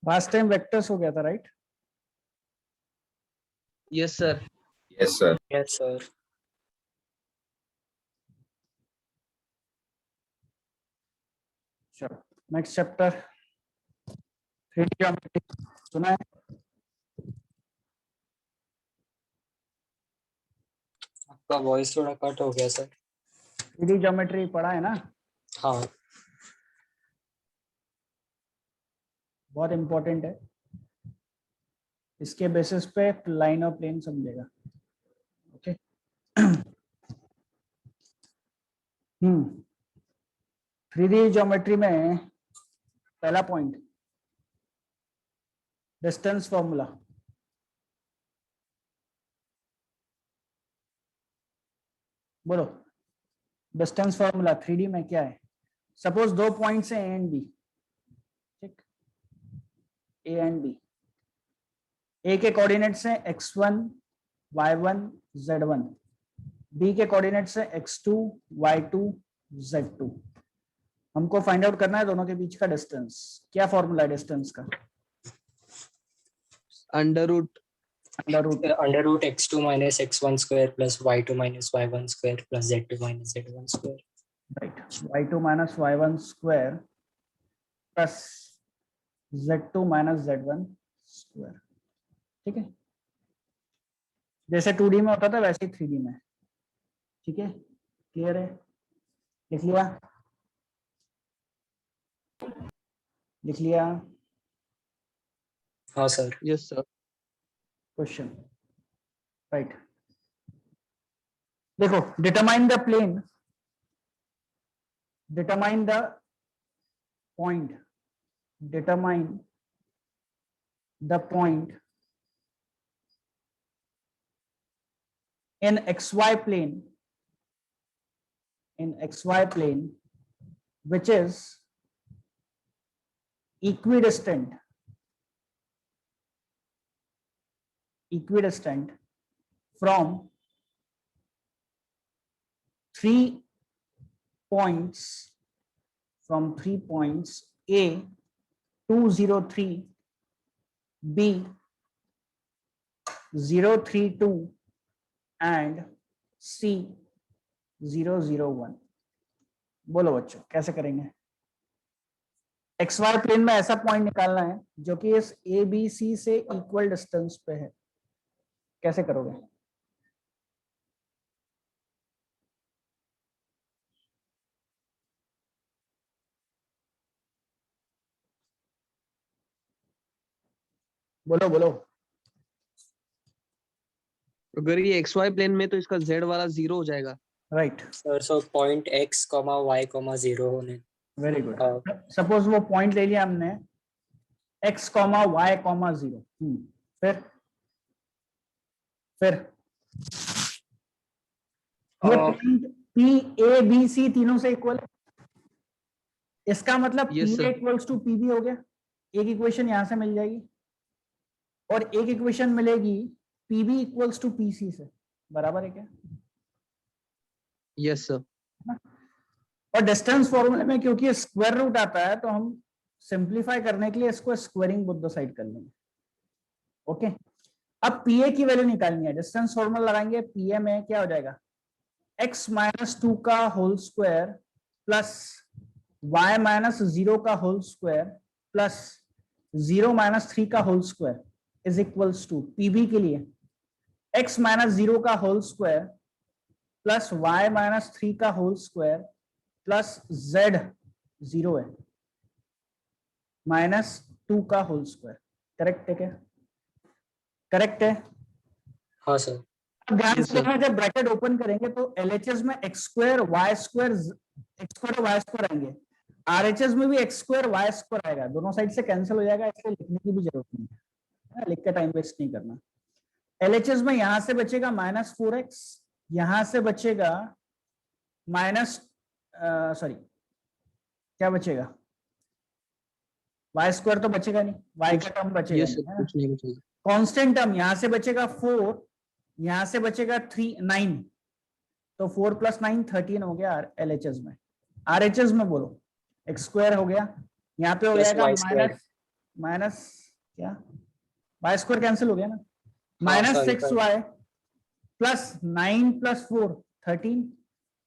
Last time vectors हो गया था, right? Yes sir. Yes sir. Yes sir. चलो नेक्स्ट चैप्टर 3D ज्योमेट्री सुना है? आपका वॉइस थोड़ा कट हो गया सर। 3D ज्योमेट्री पढ़ा है ना? हाँ बहुत इंपॉर्टेंट है, इसके बेसिस पे लाइन और प्लेन समझेगा। ओके। 3D ज्योमेट्री में पहला पॉइंट डिस्टेंस फॉर्मूला। बोलो, डिस्टेंस फॉर्मूला 3D में क्या है? सपोज दो पॉइंट्स हैं ए एंड बी, ठीक, ए एंड बी। ए के कोऑर्डिनेट्स हैं x1 y1 z1, बी के कोऑर्डिनेट्स हैं x2 y2 z2। हमको फाइंड आउट करना है दोनों के बीच का डिस्टेंस। क्या फॉर्मूला है डिस्टेंस का? Under root x2 minus x1 square plus y2 minus y1 square plus z2 minus z1 square। Right, y2 minus y1 square plus z2 minus z1 square। ठीक है, जैसे 2D में होता था वैसे ही 3D में। ठीक है, क्लियर है? लिख लिया? लिख लिया? हाँ sir. Yes sir. Question right. देखो, determine the plane, determine the point, determine the point in xy plane, in xy plane which is equidistant from 3 points, from 3 points A 203, B 032 and C 001। बोलो बच्चों कैसे करेंगे? XY plane में ऐसा point निकालना है जो कि इस ABC से इक्वल डिस्टेंस पे है। कैसे करोगे? बोलो बोलो। अगर ये XY प्लेन में तो इसका Z वाला 0 हो जाएगा। Right sir, so point x, y, 0 होने। Very good. सपोज वो पॉइंट ले लिया हमने x, y, 0। फिर ये point P A B C तीनों से इक्वल, इसका मतलब Yes, PA sir. Equals to PB हो गया। एक इक्वेशन यहां से मिल जाएगी और एक इक्वेशन मिलेगी PB इक्वल्स टू PC से। बराबर है क्या? Yes sir. और डिस्टेंस फॉर्मूले में क्योंकि स्क्वायर रूट आता है तो हम सिंप्लीफाई करने के लिए इसको स्क्वायरिंग बोथ द साइड कर लेंगे। ओके, अब PA की वैल्यू निकालनी है, डिस्टेंस फॉर्मूला लगाएंगे। PA में क्या हो जाएगा? x माइनस 2 का whole square plus y minus 0 का होल स्क्वायर प्लस 0 माइनस 3 का whole square is equals to PB के लिए x माइनस 0 का whole square plus y minus 3 का होल स्क्वायर प्लस z 0 है माइनस 2 का होल स्क्वायर। करेक्ट है क्या? करेक्ट है? हाँ सर। ध्यान से देखना, जब ब्रैकेट ओपन करेंगे तो LHS में x स्क्वायर y स्क्वायर आएंगे, RHS में भी x स्क्वायर y स्क्वायर आएगा, दोनों साइड से कैंसिल हो जाएगा, इसलिए लिखने की भी जरूरत नहीं है, लिख के टाइम वेस्ट नहीं करना। LHS में यहां से बचेगा माइनस 4x, यहां से बचेगा माइनस सॉरी क्या बचेगा? y स्क्वायर तो बचेगा नहीं, y का टर्म बचेगा। यस सर, कुछ नहीं बचेगा। कांस्टेंट टर्म यहां से बचेगा 4, यहां से बचेगा 3 9, तो 4 प्लस 9 13 हो गया LHS में। RHS में बोलो x स्क्वायर हो गया, यहाँ पे हो Plus जाएगा y square। माइनस क्या वाई स्क्वायर कैंसिल हो गया ना, minus sorry, 6y plus 9 plus 4 13,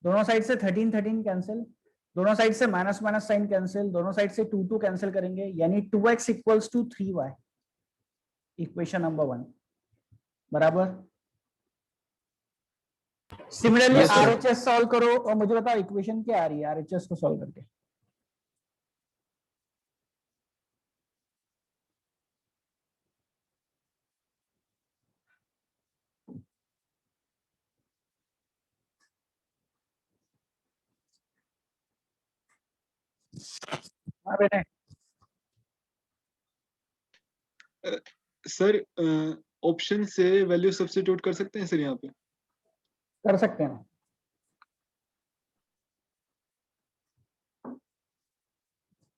दोनों साइड से 13 13 कैंसिल, दोनों साइड से माइनस माइनस साइन कैंसिल, दोनों साइड से 2 2 कैंसिल करेंगे, यानी 2x equals to 3y, equation number 1 बराबर। Similarly Yes, sir. RHS solve करो और मुझे बताओ इक्वेशन क्या आ रही है आरएचएस को सॉल्व करके। हाँ बेटे, सर ऑप्शन से वैल्यू सब्स्टिट्यूट कर सकते हैं सर यहाँ पे? कर सकते हैं,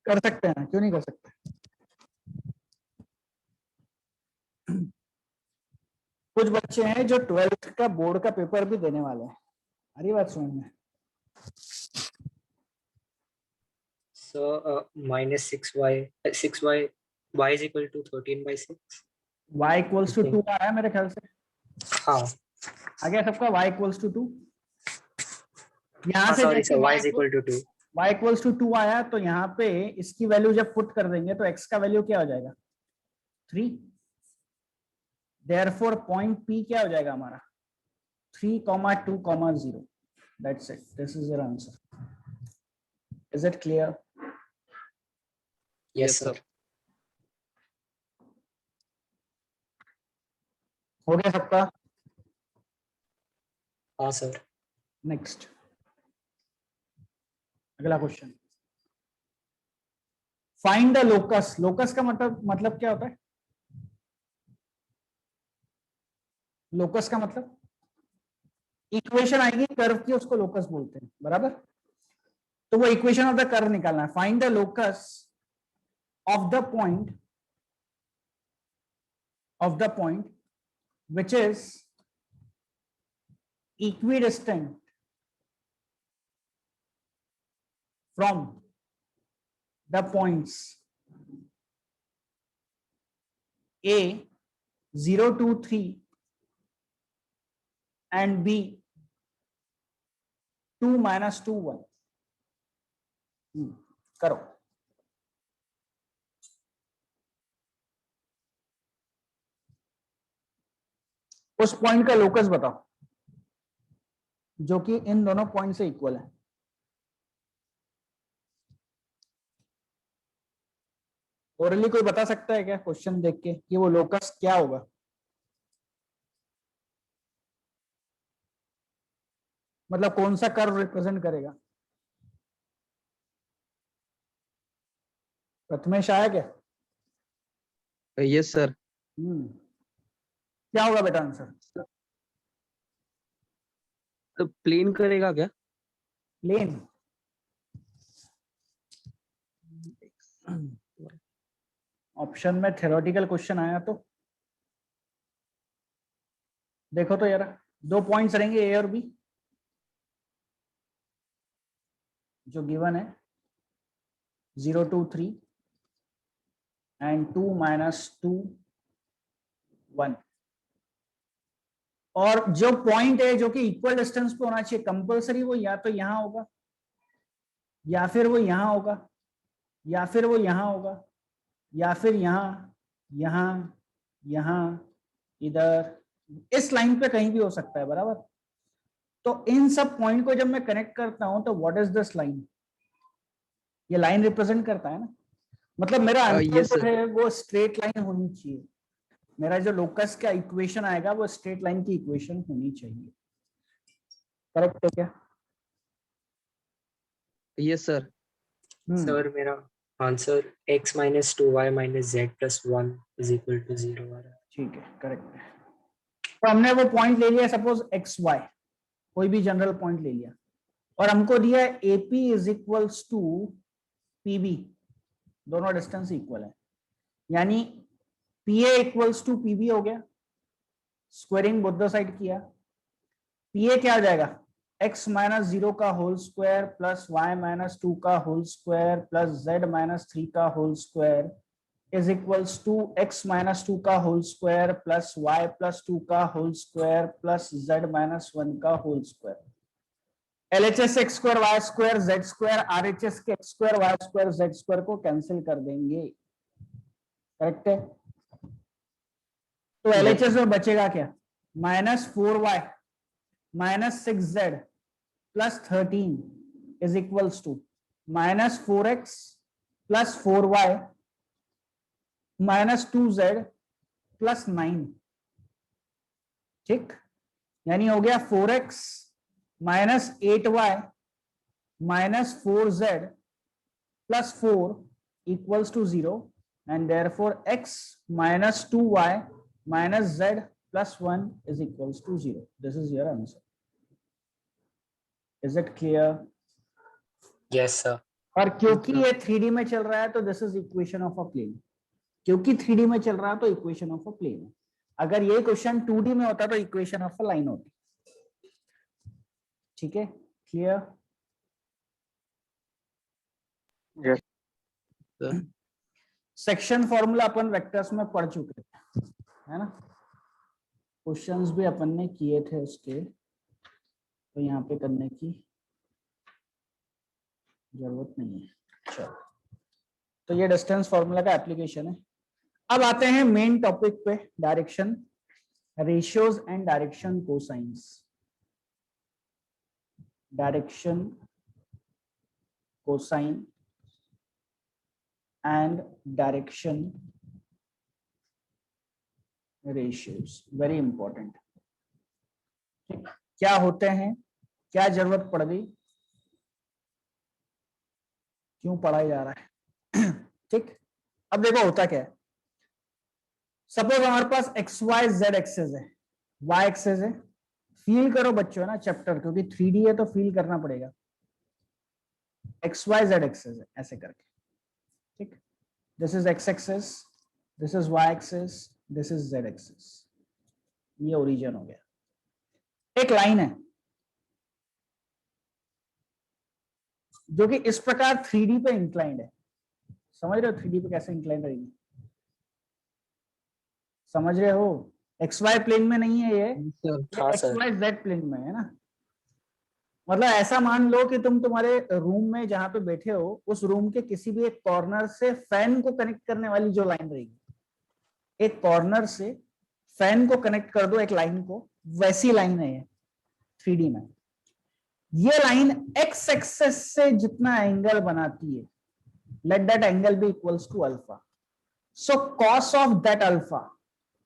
कर सकते हैं, क्यों नहीं कर सकते। कुछ बच्चे हैं जो 12th का बोर्ड का पेपर भी देने वाले हैं, अरे बात समझ में। so minus 6y y is equal to 13/6. y equals to 2 आ रहा है मेरे ख्याल से, हाँ आ गया सबका y इक्वल्स टू 2। यहाँ से सॉरी जैसे sir, y is equal to 2. y equals to 2 आया तो यहाँ पे इसकी वैल्यू जब पुट कर देंगे तो x का वैल्यू क्या हो जाएगा 3, देयरफॉर पॉइंट P क्या हो जाएगा हमारा 3, 2, 0। That's it, this is your answer. Is it clear? Yes sir. हो गया सबका? हाँ सर. नेक्स्ट, अगला question, find the locus. Locus का मतलब क्या होता है? लोकस का मतलब इक्वेशन आएगी कर्व की, उसको लोकस बोलते हैं, बराबर। तो वो इक्वेशन ऑफ द कर्व निकालना है। Find the locus of the point which is equidistant from the points A 0, 2, 3 and B 2, -2, 1। करो। उस पॉइंट का लोकस बताओ जो कि इन दोनों पॉइंट से इक्वल है। ओरली कोई बता सकता है क्या क्वेश्चन देख के कि वो लोकस क्या होगा? मतलब कौन सा कर्व रिप्रेजेंट करेगा? प्रथमेश आया क्या? Yes sir. क्या होगा बेटा आंसर? तो प्लेन करेगा क्या? प्लेन। ऑप्शन में थ्योरेटिकल क्वेश्चन आया तो देखो तो यार, 2 पॉइंट्स रहेंगे ए और बी जो गिवन है 0, 2, 3 एंड 2, -2, 1। और जो पॉइंट है जो कि इक्वल डिस्टेंस पे होना चाहिए कंपलसरी, वो या तो यहां होगा या फिर वो यहां होगा या फिर वो यहां होगा या फिर यहां, यहां, यहां, इधर, इस लाइन पे कहीं भी हो सकता है, बराबर। तो इन सब पॉइंट को जब मैं कनेक्ट करता हूं तो व्हाट इज दिस लाइन? ये लाइन रिप्रेजेंट करता है ना, मतलब मेरा आंसर yes, जो sir. है वो स्ट्रेट लाइन होनी चाहिए। मेरा जो लोकस का इक्वेशन आएगा वो स्ट्रेट लाइन की इक्वेशन होनी चाहिए, करेक्ट है क्या? Yes sir. सर मेरा आंसर x - 2y - z + 1 = 0 आ रहा है। ठीक है, करेक्ट है। तो हमने वो पॉइंट ले लिया, सपोज एक्स वाई, कोई भी जनरल पॉइंट ले लिया, और हमको दिया AP = PB, दोनों डिस्टेंस इक्वल है, यानी PA = PB हो गया, स्क्वायरिंग बोथ द साइड किया। PA क्या आ जाएगा? x - 0 का होल स्क्वायर प्लस y - 2 का होल स्क्वायर प्लस z - 3 का whole square is equals to x minus 2 का whole square plus y plus 2 का whole square plus z minus 1 का whole square. LHS x square y square z square RHS के x square y square z square को cancel कर देंगे, correct है? तो LHS में बचेगा क्या? -4y minus 6z plus 13 is equals to -4x plus 4y minus 2z plus 9। ठीक, यानी हो गया 4x minus 8y minus 4z plus 4 equals to 0 and therefore x माइनस 2y माइनस z प्लस 1 is equals to 0। This is your answer. Is it clear? Yes sir. और क्योंकि ये 3D में चल रहा है तो this is equation of a plane. क्योंकि 3D में चल रहा है तो इक्वेशन ऑफ अ प्लेन। अगर ये क्वेश्चन 2D में होता तो इक्वेशन ऑफ अ लाइन होती। ठीक है, क्लियर? यस सेक्शन फॉर्मूला अपन वेक्टर्स में पढ़ चुके थे, है ना? क्वेश्चंस भी अपन ने किए थे उसके, तो यहाँ पे करने की जरूरत नहीं है। चलो, तो ये डिस्टेंस फॉर्मूला का एप्लीकेशन है। अब आते हैं मेन टॉपिक पे, direction, ratios and direction cosines. Direction cosine and direction ratios, very important. क्या होते हैं, क्या जरूरत पड़ गई, क्यों पढ़ाया जा रहा है? ठीक, अब देखो होता क्या है। सपोज हमारे पास एक्स वाई जेड एक्सेस है, वाई एक्सेस है। फील करो बच्चों ना चैप्टर, क्योंकि 3D है तो फील करना पड़ेगा। एक्स वाई जेड एक्सेस है ऐसे करके, ठीक? This is X axis, this is Y axis, this is Z axis. ये ओरिजिन हो गया। एक लाइन है जो कि इस प्रकार 3D पे इंक्लाइंड है। समझ रहे हो 3D पे कैसे इंक्लाइंड रहेगी? समझ रहे हो? एक्स वाई प्लेन में नहीं है ये एक्स वाई जेड प्लेन में है ना। मतलब ऐसा मान लो कि तुम्हारे रूम में जहां पे बैठे हो, उस रूम के किसी भी एक कॉर्नर से फैन को कनेक्ट करने वाली जो लाइन रहेगी, एक कॉर्नर से फैन को कनेक्ट कर दो एक लाइन को, वैसी लाइन है ये 3D में। ये लाइन एक्स एक्सेस से जितना एंगल बनाती है, let that angle be equals to alpha. So cos of that alpha,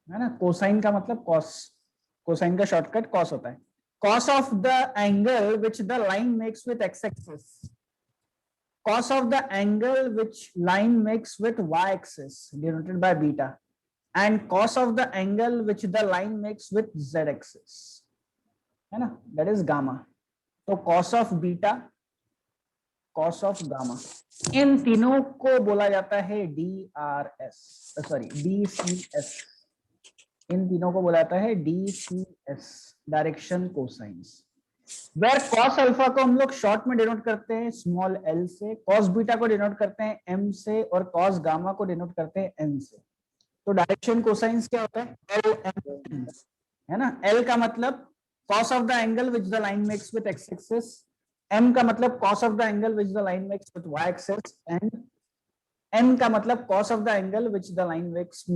है ना, कोसाइन का मतलब कॉस, कोसाइन का शॉर्टकट कॉस होता है। Cos of the angle which the line makes with X axis, cos of the angle which line makes with Y axis denoted by beta, and cos of the angle which the line makes with Z axis, है ना, that is gamma. तो cos of beta, cos of gamma, इन तीनों को बोला जाता है DRS, sorry DCS। इन तीनों को बोला जाता है DCS, direction cosines. Where cos alpha को हम लोग शॉर्ट में डिनोट करते हैं स्मॉल l से, कॉस बीटा को डिनोट करते हैं m से, और कॉस गामा को डिनोट करते हैं n से। तो डायरेक्शन कोसाइंस क्या होता है? LM, है ना। L का मतलब cos of the angle which the line makes with x axis, m का मतलब cos of the angle which the line makes with y axis, and n का मतलब cos of the angle which the line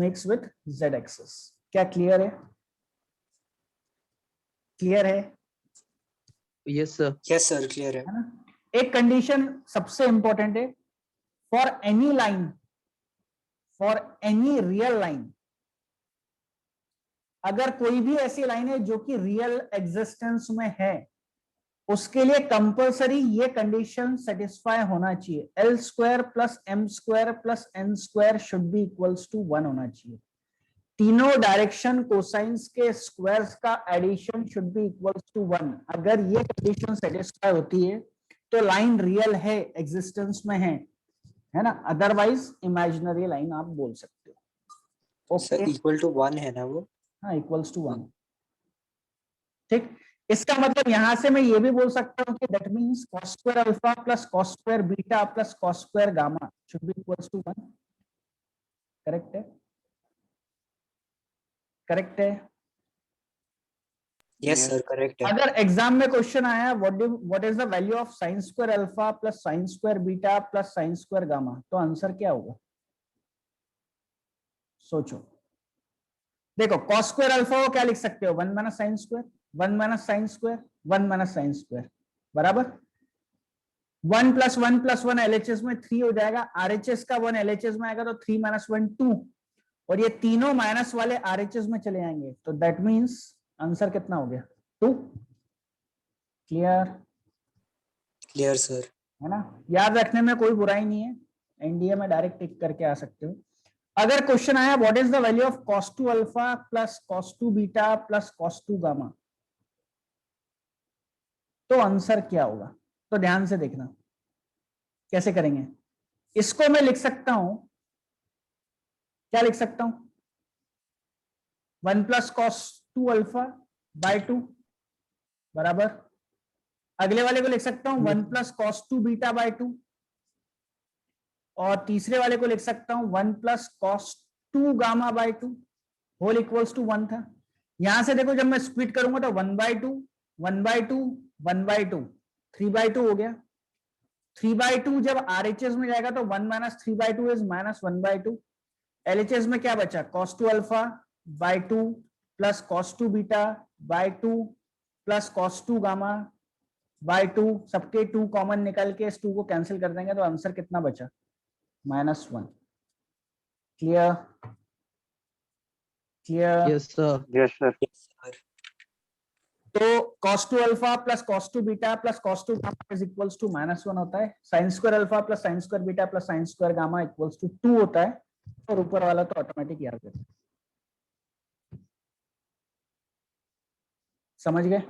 makes with z axis। क्या clear है? Clear है? Yes sir. Yes sir, clear है। ना? एक condition सबसे important है, for any line, for any real line, अगर कोई भी ऐसी लाइन है जो कि रियल एग्जिस्टेंस में है, उसके लिए कंपलसरी ये कंडीशन सेटिस्फाई होना चाहिए, L square plus M square plus N square should be equals to 1 होना चाहिए। तीनों डायरेक्शन कोसाइंस के स्क्वायर्स का addition should be equals to 1। अगर ये कंडीशन सेटिस्फाई होती है तो लाइन रियल है, एग्जिस्टेंस में है ना, अदरवाइज इमेजिनरी लाइन आप बोल सकते हो। सर इक्वल टू 1 है ना वो? हाँ, इक्वल्स टू 1। ठीक, इसका मतलब यहां से मैं ये भी बोल सकता हूं कि that means cos square alpha plus cos square beta plus cos square gamma should be equals to 1, correct है? करेक्ट है? यस सर करेक्ट है। अगर एग्जाम में क्वेश्चन आया what is the value of sine square alpha plus sine square beta plus sine square gamma, तो answer क्या होगा? सोचो। देखो कॉस स्क्वायर अल्फा को क्या लिख सकते हो? 1 minus sine square, 1 minus sine square, 1 minus sine square, बराबर। 1 प्लस 1 प्लस 1 एलएचएस में 3 हो जाएगा, आरएचएस का 1 एलएचएस में आएगा तो 3 माइनस 1 2, और ये तीनों माइनस वाले आरएचएस में चले जाएंगे, तो दैट मींस आंसर कितना हो गया? 2। क्लियर? Clear sir. है ना? याद रखने में कोई बुराई नहीं है, एनडीए में डायरेक्ट टिक करके आ सकते हो। अगर क्वेश्चन आया what is the value of cos 2 alpha plus cos 2 beta plus cos 2 gamma, तो आंसर क्या होगा? तो ध्यान से देखना कैसे करेंगे। इसको मैं लिख सकता हूं, क्या लिख सकता हूं? 1 प्लस cos 2 अल्फा बाय 2 बराबर, अगले वाले को लिख सकता हूं 1 प्लस cos 2 बीटा बाय 2, और तीसरे वाले को लिख सकता हूं 1 plus cos 2 gamma by 2 whole equals to 1 था। यहां से देखो जब मैं स्प्लिट करूंगा तो 1 बाय 2 1 बाय 2 1 बाय 2 3 बाय 2 हो गया। 3 बाय 2 जब आरएचएस में जाएगा तो 1 minus 3 by 2 is minus 1 by 2। LHS में क्या बचा? cos 2 alpha by 2 plus cos 2 beta by 2 plus cos 2 gamma by 2, सबके 2 कॉमन निकल के इस 2 को कैंसिल कर देंगे तो आंसर कितना बचा? -1। Clear? Clear? Yes sir. Yes sir. तो cos 2 alpha plus cos 2 beta plus cos 2 gamma is equals to -1 होता है। sin square alpha plus sin square beta plus sin square gamma equals to 2 होता है, और ऊपर वाला तो ऑटोमेटिक याद है। समझ गए?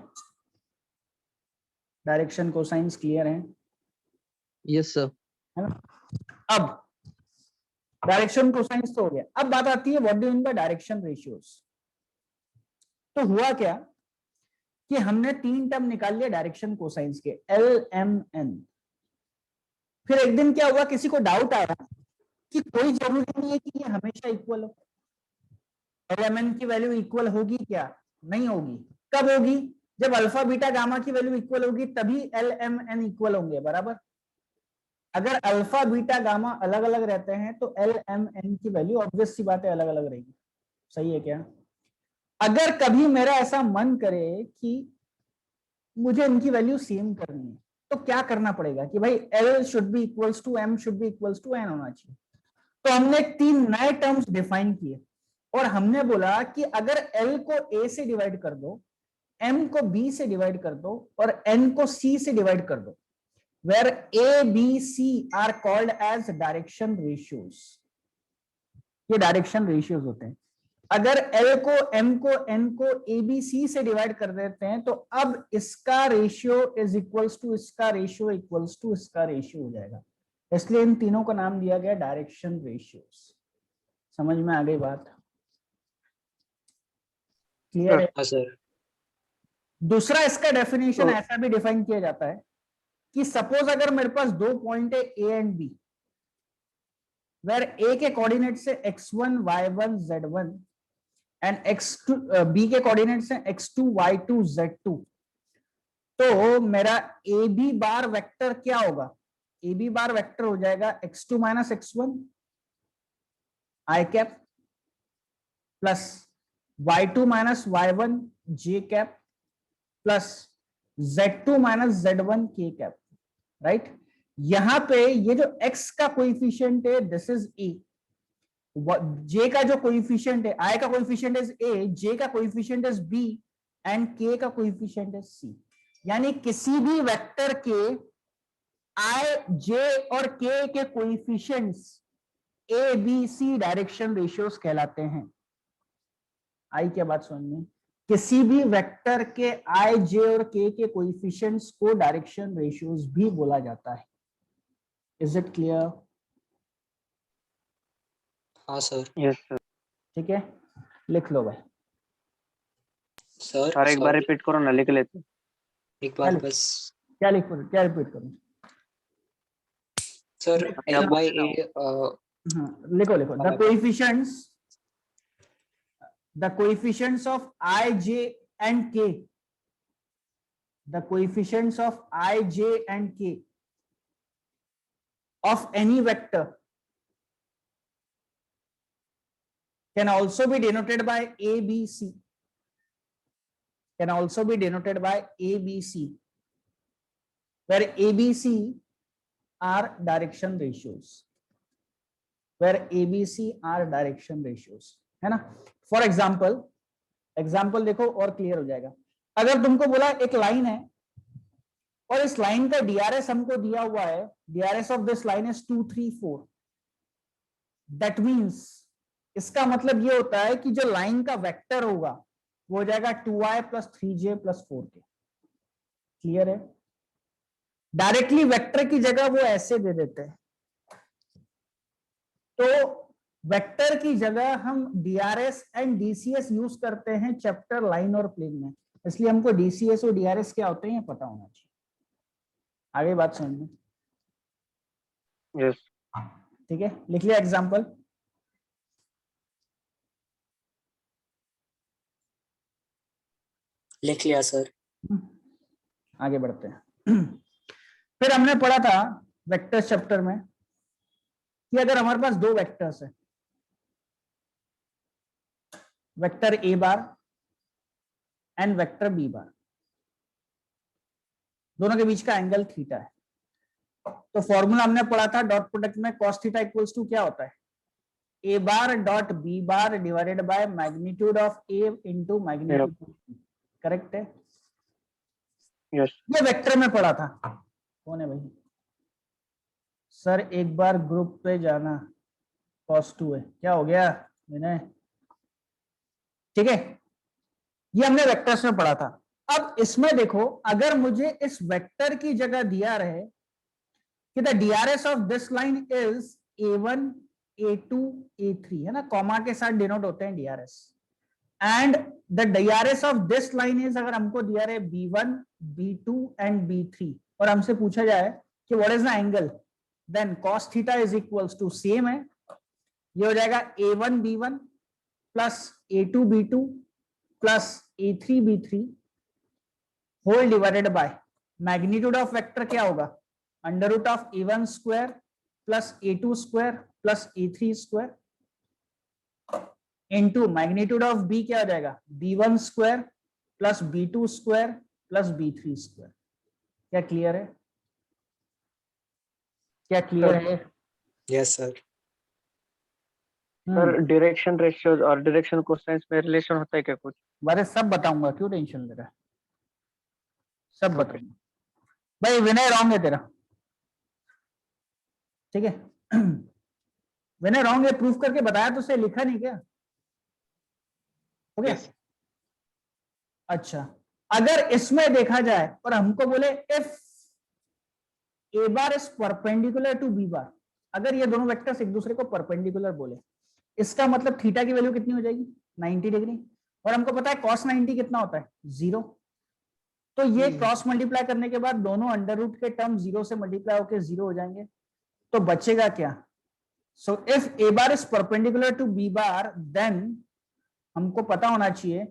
डायरेक्शन कोसाइंस क्लियर है? Yes sir. है ना? अब डायरेक्शन कोसाइंस तो हो गया, अब बात आती है what do mean by direction ratios. तो हुआ क्या कि हमने 3 टर्म निकाल लिया डायरेक्शन कोसाइंस के, एल एम एन। फिर एक दिन क्या हुआ, किसी को डाउट आया कि कोई जरूरी नहीं है कि ये हमेशा इक्वल हो। एल एम एन की वैल्यू इक्वल होगी क्या? नहीं होगी। कब होगी? जब अल्फा बीटा गामा की वैल्यू इक्वल होगी तभी एल एम एन इक्वल होंगे, बराबर। अगर अल्फा बीटा गामा अलग अलग रहते हैं तो एल एम एन की वैल्यू ऑब्वियस सी बात है अलग अलग रहेगी। सही है क्या? अगर कभी मेरा ऐसा मन करे कि मुझे इनकी वैल्यू सेम करनी है तो क्या करना पड़ेगा कि भाई L should be equals to M should be equals to N होना चाहिए। तो हमने 3 नए टर्म्स डिफाइन किए और हमने बोला कि अगर L को A से डिवाइड कर दो, M को B से डिवाइड कर दो और N को C से डिवाइड कर दो, where A, B, C are called as direction ratios। ये डायरेक्शन रेशियोज होते हैं। अगर L को M को N को ABC से डिवाइड कर देते हैं तो अब इसका रेशियो इज इक्वल्स टू इसका रेशियो इक्वल्स टू इसका रेशियो हो जाएगा, इसलिए इन तीनों का नाम दिया गया डायरेक्शन रेशियोज। समझ में आ गई बात? क्लियर है? हाँ सर। दूसरा इसका डेफिनेशन ऐसा भी डिफाइन किया जाता है कि सपोज अगर मेरे पास 2 पॉइंट है A and B, where A के कोऑर्डिनेट से x1 y1 z1 and x2 B के कोऑर्डिनेट से x2 y2 z2, तो मेरा ए बी बार वेक्टर क्या होगा? ए बी बार वेक्टर हो जाएगा x2 minus x1 i cap plus y2 minus y1 j cap plus z2 minus z1 k cap, right. यहां पे ये जो x का कोएफिशिएंट है दिस इज a, j का जो कोएफिशिएंट है, i का कोएफिशिएंट इज a, j का coefficient is b and k का कोएफिशिएंट इज c। यानी किसी भी वेक्टर के i, j और k के coefficients a, b, c direction ratios कहलाते हैं। आई क्या बात समझ में? किसी भी वेक्टर के i, j और k के कोएफिशिएंट्स को डायरेक्शन रेशियोज भी बोला जाता है। Is it clear? हाँ सर। Yes sir. ठीक है, लिख लो भाई। सर सर एक बार रिपीट करो ना, लिख लेते हैं। एक बार बस। क्या रिपीट करूं? सर L by A लिखो लिखो the coefficients of I, J and K, the coefficients of I, J and K of any vector can also be denoted by A, B, C. Can also be denoted by A, B, C, where A, B, C are direction ratios. Where A, B, C are direction ratios, है ना. For example देखो और clear हो जाएगा. अगर तुमको बोला एक लाइन है और इस लाइन का डीआरएस हमको दिया हुआ है, DRS of this line is 2, 3, 4. That means इसका मतलब ये होता है कि जो लाइन का वेक्टर होगा वो हो जाएगा 2i + 3j + 4k. क्लियर है. डायरेक्टली वेक्टर की जगह वो ऐसे दे देते हैं. तो वेक्टर की जगह हम डीआरएस एंड डीसीएस यूज करते हैं चैप्टर लाइन और प्लेन में, इसलिए हमको डीसीएस और डीआरएस क्या होते हैं ये पता होना चाहिए. आगे बात समझ में. यस ठीक है, लिख लिया एग्जांपल. लिख लिया सर. आगे बढ़ते हैं. फिर हमने पढ़ा था वेक्टर्स चैप्टर में कि अगर हमारे पास दो वेक्टर्स है, vector A bar and vector B bar, दोनों के बीच का एंगल थीटा है. तो फॉर्मूला हमने पढ़ा था डॉट प्रोडक्ट में cos थीटा इक्वल्स टू क्या होता है, A bar dot B bar divided by magnitude of A into magnitude. Correct है. यस ये वेक्टर में पढ़ा था. कौन है भाई? सर एक बार ग्रुप पे जाना. cos 2 है. क्या हो गया मैंने? ठीक है, ये हमने वेक्टर्स में पढ़ा था. अब इसमें देखो, अगर मुझे इस वेक्टर की जगह दिया रहे कि the DRS of this line is a1, a2, a3, है ना, कॉमा के साथ डिनोट होते हैं DRS. And the DRS of this line is, अगर हमको दिया रहे b1, b2 एंड b3 और हमसे पूछा जाए कि what is the angle, then cos theta is equals to same है, ये हो जाएगा a1 b1 plus a2 b2 plus a3 b3 whole divided by magnitude of vector क्या होगा, under root of a1 square plus a2 square plus a3 square into magnitude of b क्या हो जाएगा, b1 square plus b2 square plus b3 square. क्या clear है? क्या clear है? Yes sir. Sir direction ratios और डायरेक्शन कोसाइंस में relation होता है क्या कुछ? बारे सब बताऊंगा, क्यों टेंशन ले रहा है, सब बताऊंगा. भाई विनय रॉन्ग है तेरा. ठीक है. विनय रॉन्ग है, प्रूफ करके बताया तो उसे लिखा नहीं क्या? हो गया. Yes. अच्छा, अगर इसमें देखा जाए और हमको बोले if A bar is perpendicular to B bar, अगर ये दोनों वेक्टर्स एक दूसरे को परपेंडिकुलर बोले, इसका मतलब थीटा की वैल्यू कितनी हो जाएगी, 90 डिग्री. और हमको पता है cos 90 कितना होता है, 0. तो ये क्रॉस मल्टीप्लाई करने के बाद दोनों अंडर रूट के टर्म 0 से मल्टीप्लाई होकर 0 हो जाएंगे. तो बचेगा क्या? So if A bar is perpendicular to B bar, then हमको पता होना चाहिए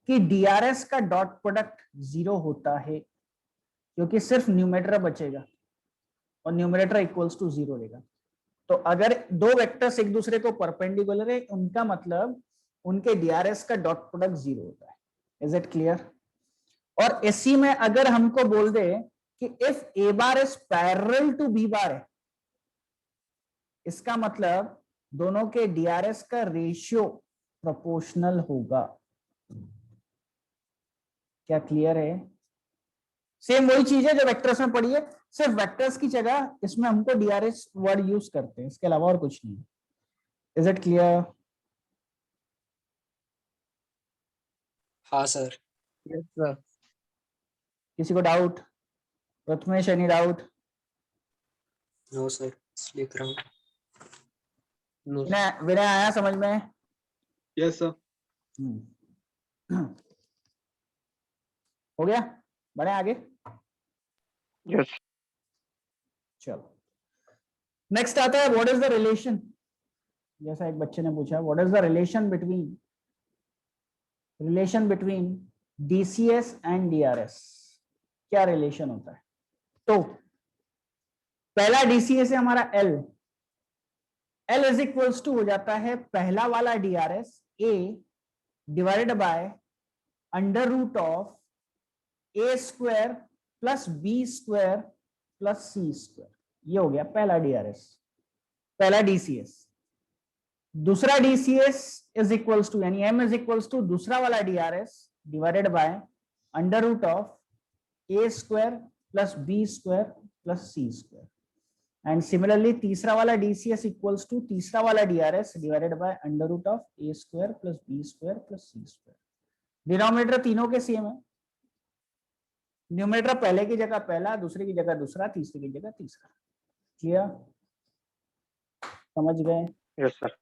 कि डीआरएस का डॉट प्रोडक्ट 0 होता है, क्योंकि सिर्फ न्यूमरेटर बचेगा और न्यूमरेटर इक्वल्स टू 0 लेगा. तो अगर दो वेक्टर्स एक दूसरे को परपेंडिकुलर है, उनका मतलब उनके डीआरएस का डॉट प्रोडक्ट 0 होता है. Is it clear? और इसी में अगर हमको बोल दे कि if A bar is parallel to B bar है, इसका मतलब दोनों के डीआरएस का रेशियो प्रोपोर्शनल होगा. क्या क्लियर है? सेम वही चीज है जो वेक्टर्स में पढ़ी है, सिर्फ वेक्टर्स की जगह इसमें हमको डीआरएस वर्ड यूज करते हैं, इसके अलावा और कुछ नहीं. Is it clear? हाँ सर. Yes sir. किसी को doubt? Prathamesh, any doubt? No sir, लिख रहा हूँ. विनय आया समझ में? Yes, sir. हो गया? बढ़े आगे. यस चलो नेक्स्ट आता है व्हाट इज द रिलेशन. जैसा एक बच्चे ने पूछा, what is the relation between DCS and DRS, क्या रिलेशन होता है? तो पहला डीसीएस है हमारा एल इज इक्वल्स टू हो जाता है पहला वाला DRs A divided by under root of A square plus B square plus C square. ये हो गया पहला डीआरएस, पहला डीसीएस। दूसरा डीसीएस इज इक्वल्स टू, यानी एम इज इक्वल्स टू दूसरा वाला DRs divided by under root of A square plus B square plus C square. And similarly तीसरा वाला डीसीएस इक्वल्स टू तीसरा वाला DRs divided by under root of A square plus B square plus C square. Denominator तीनों के same है, numerator पहले की जगह पहला, दूसरे की जगह दूसरा, तीसरे की जगह तीसरा। क्लियर? समझ गए? Yes sir.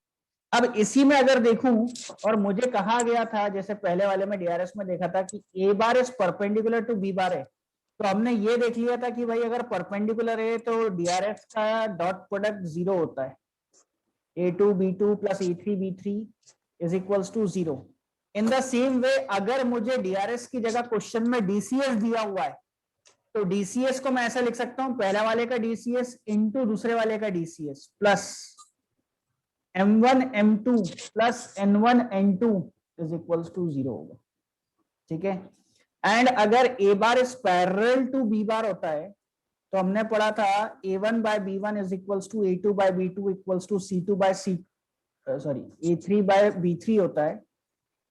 अब इसी में अगर देखूं, और मुझे कहा गया था जैसे पहले वाले में डीआरएस में देखा था कि A bar is perpendicular to B bar है, तो हमने ये देख लिया था कि भाई अगर परपेंडिकुलर है तो डीआरएस का डॉट प्रोडक्ट 0 होता है, a2 b2 plus a3 b3 is equals to 0। In the same way अगर मुझे डीआरएस की जगह क्वेश्चन में डीसीएस दिया हुआ है, तो डीसीएस को मैं ऐसा लिख सकता हूं, पहला वाले का डीसीएस इंटू दूसरे वाले का DCs plus m1 m2 plus n1 n2 is equals to 0 होगा। ठीक है? एंड अगर A bar is parallel to B bar होता है, तो हमने पढ़ा था a1 by b1 is equals to a2 by b2 equals to c2 by c sorry a3 by b3 होता है।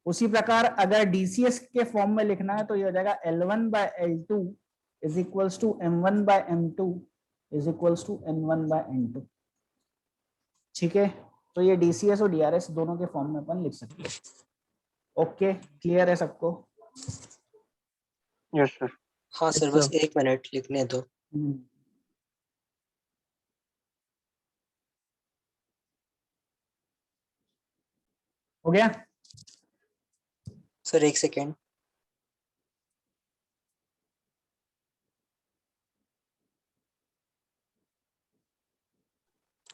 उसी प्रकार अगर डीसीएस के फॉर्म में लिखना है तो ये हो जाएगा L1 by L2 is equals to M1 by M2 is equals to N1 by N2। ठीक है? तो ये डीसीएस और डीआरएस दोनों के फॉर्म में अपन लिख सकते हैं। ओके, क्लियर है सबको? Yes sir. हाँ सर, बस 1 मिनट लिखने दो। हो गया? Sir 1 second.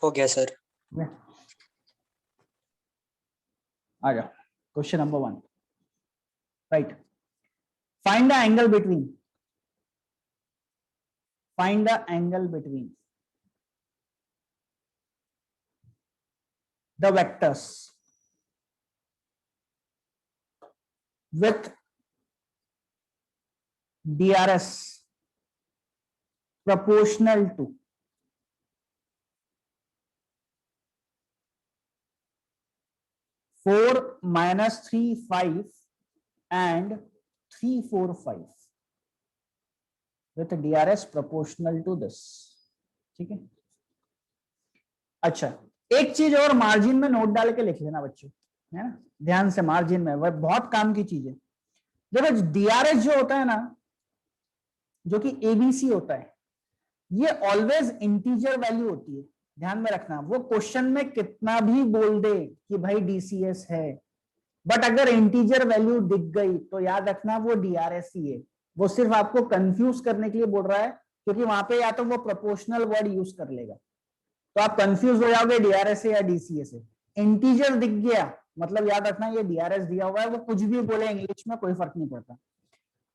हो गया सर। आ जाओ, question number 1, right. Find the angle between the vectors with DRS proportional to (4 - 3 5) and 3 4 5 with DRS proportional to this। ठीक है? अच्छा, एक चीज और मार्जिन में नोट डाल के लिख लेना बच्चों, है ना? ध्यान से, मार्जिन में वह बहुत काम की चीज है। देखो डीआरएस जो होता है ना, जो कि एबीसी होता है, ये ऑलवेज इंटीजर वैल्यू होती है। ध्यान में रखना, वो क्वेश्चन में कितना भी बोल दे कि भाई डीसीएस है, बट अगर इंटीजर वैल्यू दिख गई तो याद रखना वो डीआरएस ही है। वो सिर्फ आपको कंफ्यूज करने के लिए बोल रहा है, क्योंकि वहां पे या तो वो प्रोपोर्शनल वर्ड यूज कर लेगा, तो आप कंफ्यूज हो जाओगे डीआरएस है या डीसीएस है। इंटीजर दिख गया मतलब याद रखना ये डीआरएस दिया हुआ है, वो कुछ भी बोले इंग्लिश में कोई फर्क नहीं पड़ता।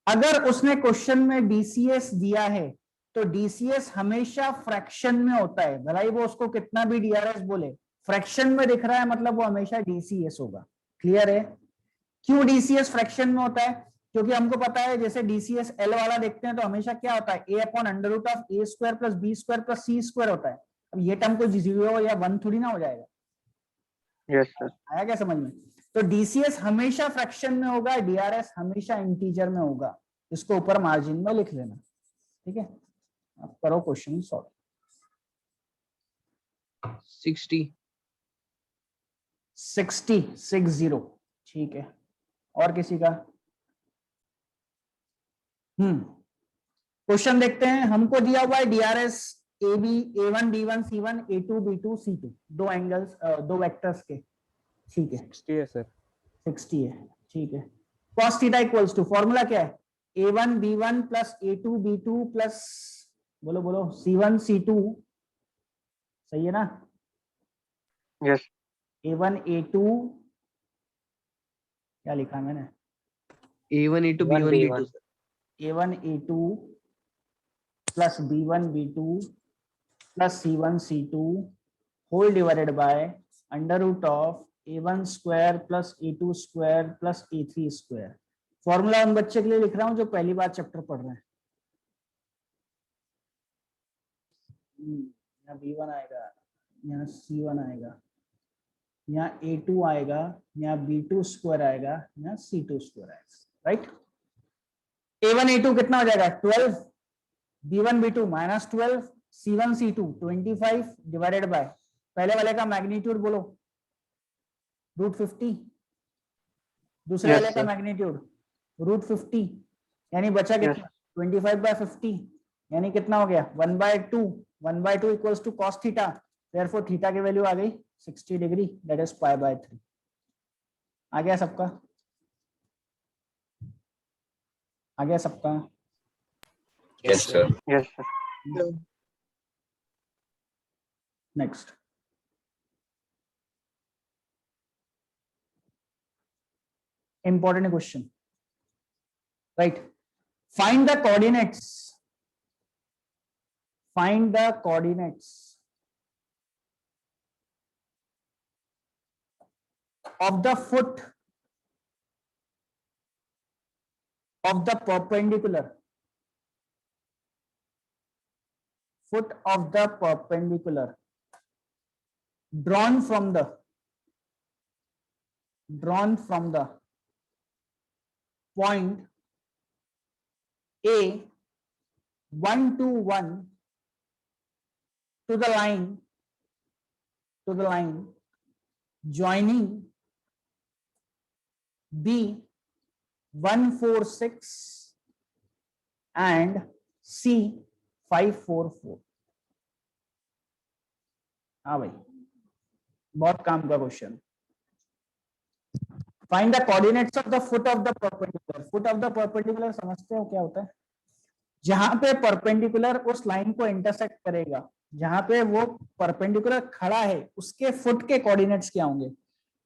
अगर उसने क्वेश्चन में डीसीएस दिया है तो डीसीएस हमेशा फ्रैक्शन में होता है, भलाई वो उसको कितना भी डीआरएस बोले, फ्रैक्शन में दिख रहा है मतलब वो हमेशा डीसीएस होगा। क्लियर है? क्यों डीसीएस फ्रैक्शन में होता है? क्योंकि हमको पता है जैसे डीसीएस एल वाला देखते हैं तो हमेशा क्या होता है, A upon under root of A square plus B square plus C square होता है। अब ये टर्म को 0 या 1 थोड़ी ना हो जाएगा। Yes sir. आया क्या समझ में? तो डीसीएस हमेशा फ्रैक्शन में होगा, डीआरएस हमेशा इंटीजर में होगा। इसको ऊपर मार्जिन में लिख लेना। ठीक है? अब करो क्वेश्चन सॉल्व। 60 ठीक है। और किसी का? क्वेश्चन देखते हैं। हमको दिया हुआ है DRS A B A1 B1 C1 A2 B2 C2, दो एंगल्स दो वेक्टर्स के। ठीक है, 60 है सर। 60 है। ठीक है। cos theta equals to, formula क्या है? A1 B1 plus A2 B2 plus बोलो C1 C2। सही है ना? यस। A1 A2 क्या लिखा मैंने, A1 A2 B1 B2 sir. A1 A2 plus B1 B2 plus C1 C2 whole divided by under root of A1 square plus A2 square plus A3 square. Formula उन बच्चे के लिए लिख रहा हूं जो पहली बार चैप्टर पढ़ रहे हैं। यहाँ B1 आएगा, यहाँ C1 आएगा, यहाँ A2 आएगा, यहाँ B2 स्क्वायर आएगा, यहाँ C2 स्क्वायर आएगा, राइट। A1 A2 कितना हो जाएगा 12, B1 B2 minus 12, C1 C2 25 divided by पहले वाले का मैग्नीट्यूड बोलो √50, दूसरे Yes, वाले का sir. मैग्नीट्यूड √50, यानी बचा Yes. कितना 25/50, यानी कितना हो गया 1/2, 1/2 equals to cos theta, therefore theta की वैल्यू आ गई 60 डिग्री, दैट इज π/3। आ गया सबका, आ गया सबका। Yes, sir. Yes, sir. Next, important question, right? Find the coordinates, find the coordinates of the foot of the perpendicular, foot of the perpendicular drawn from the point A 1 to 1 to the line joining B 146 and C 544। हाँ भाई, बहुत काम का question. Find the coordinates of the foot of the perpendicular. Foot of the perpendicular समझते हो क्या होता है? जहां पे परपेंडिकुलर उस लाइन को इंटरसेक्ट करेगा, जहां पे वो परपेंडिकुलर खड़ा है, उसके फुट के कोऑर्डिनेट्स क्या होंगे?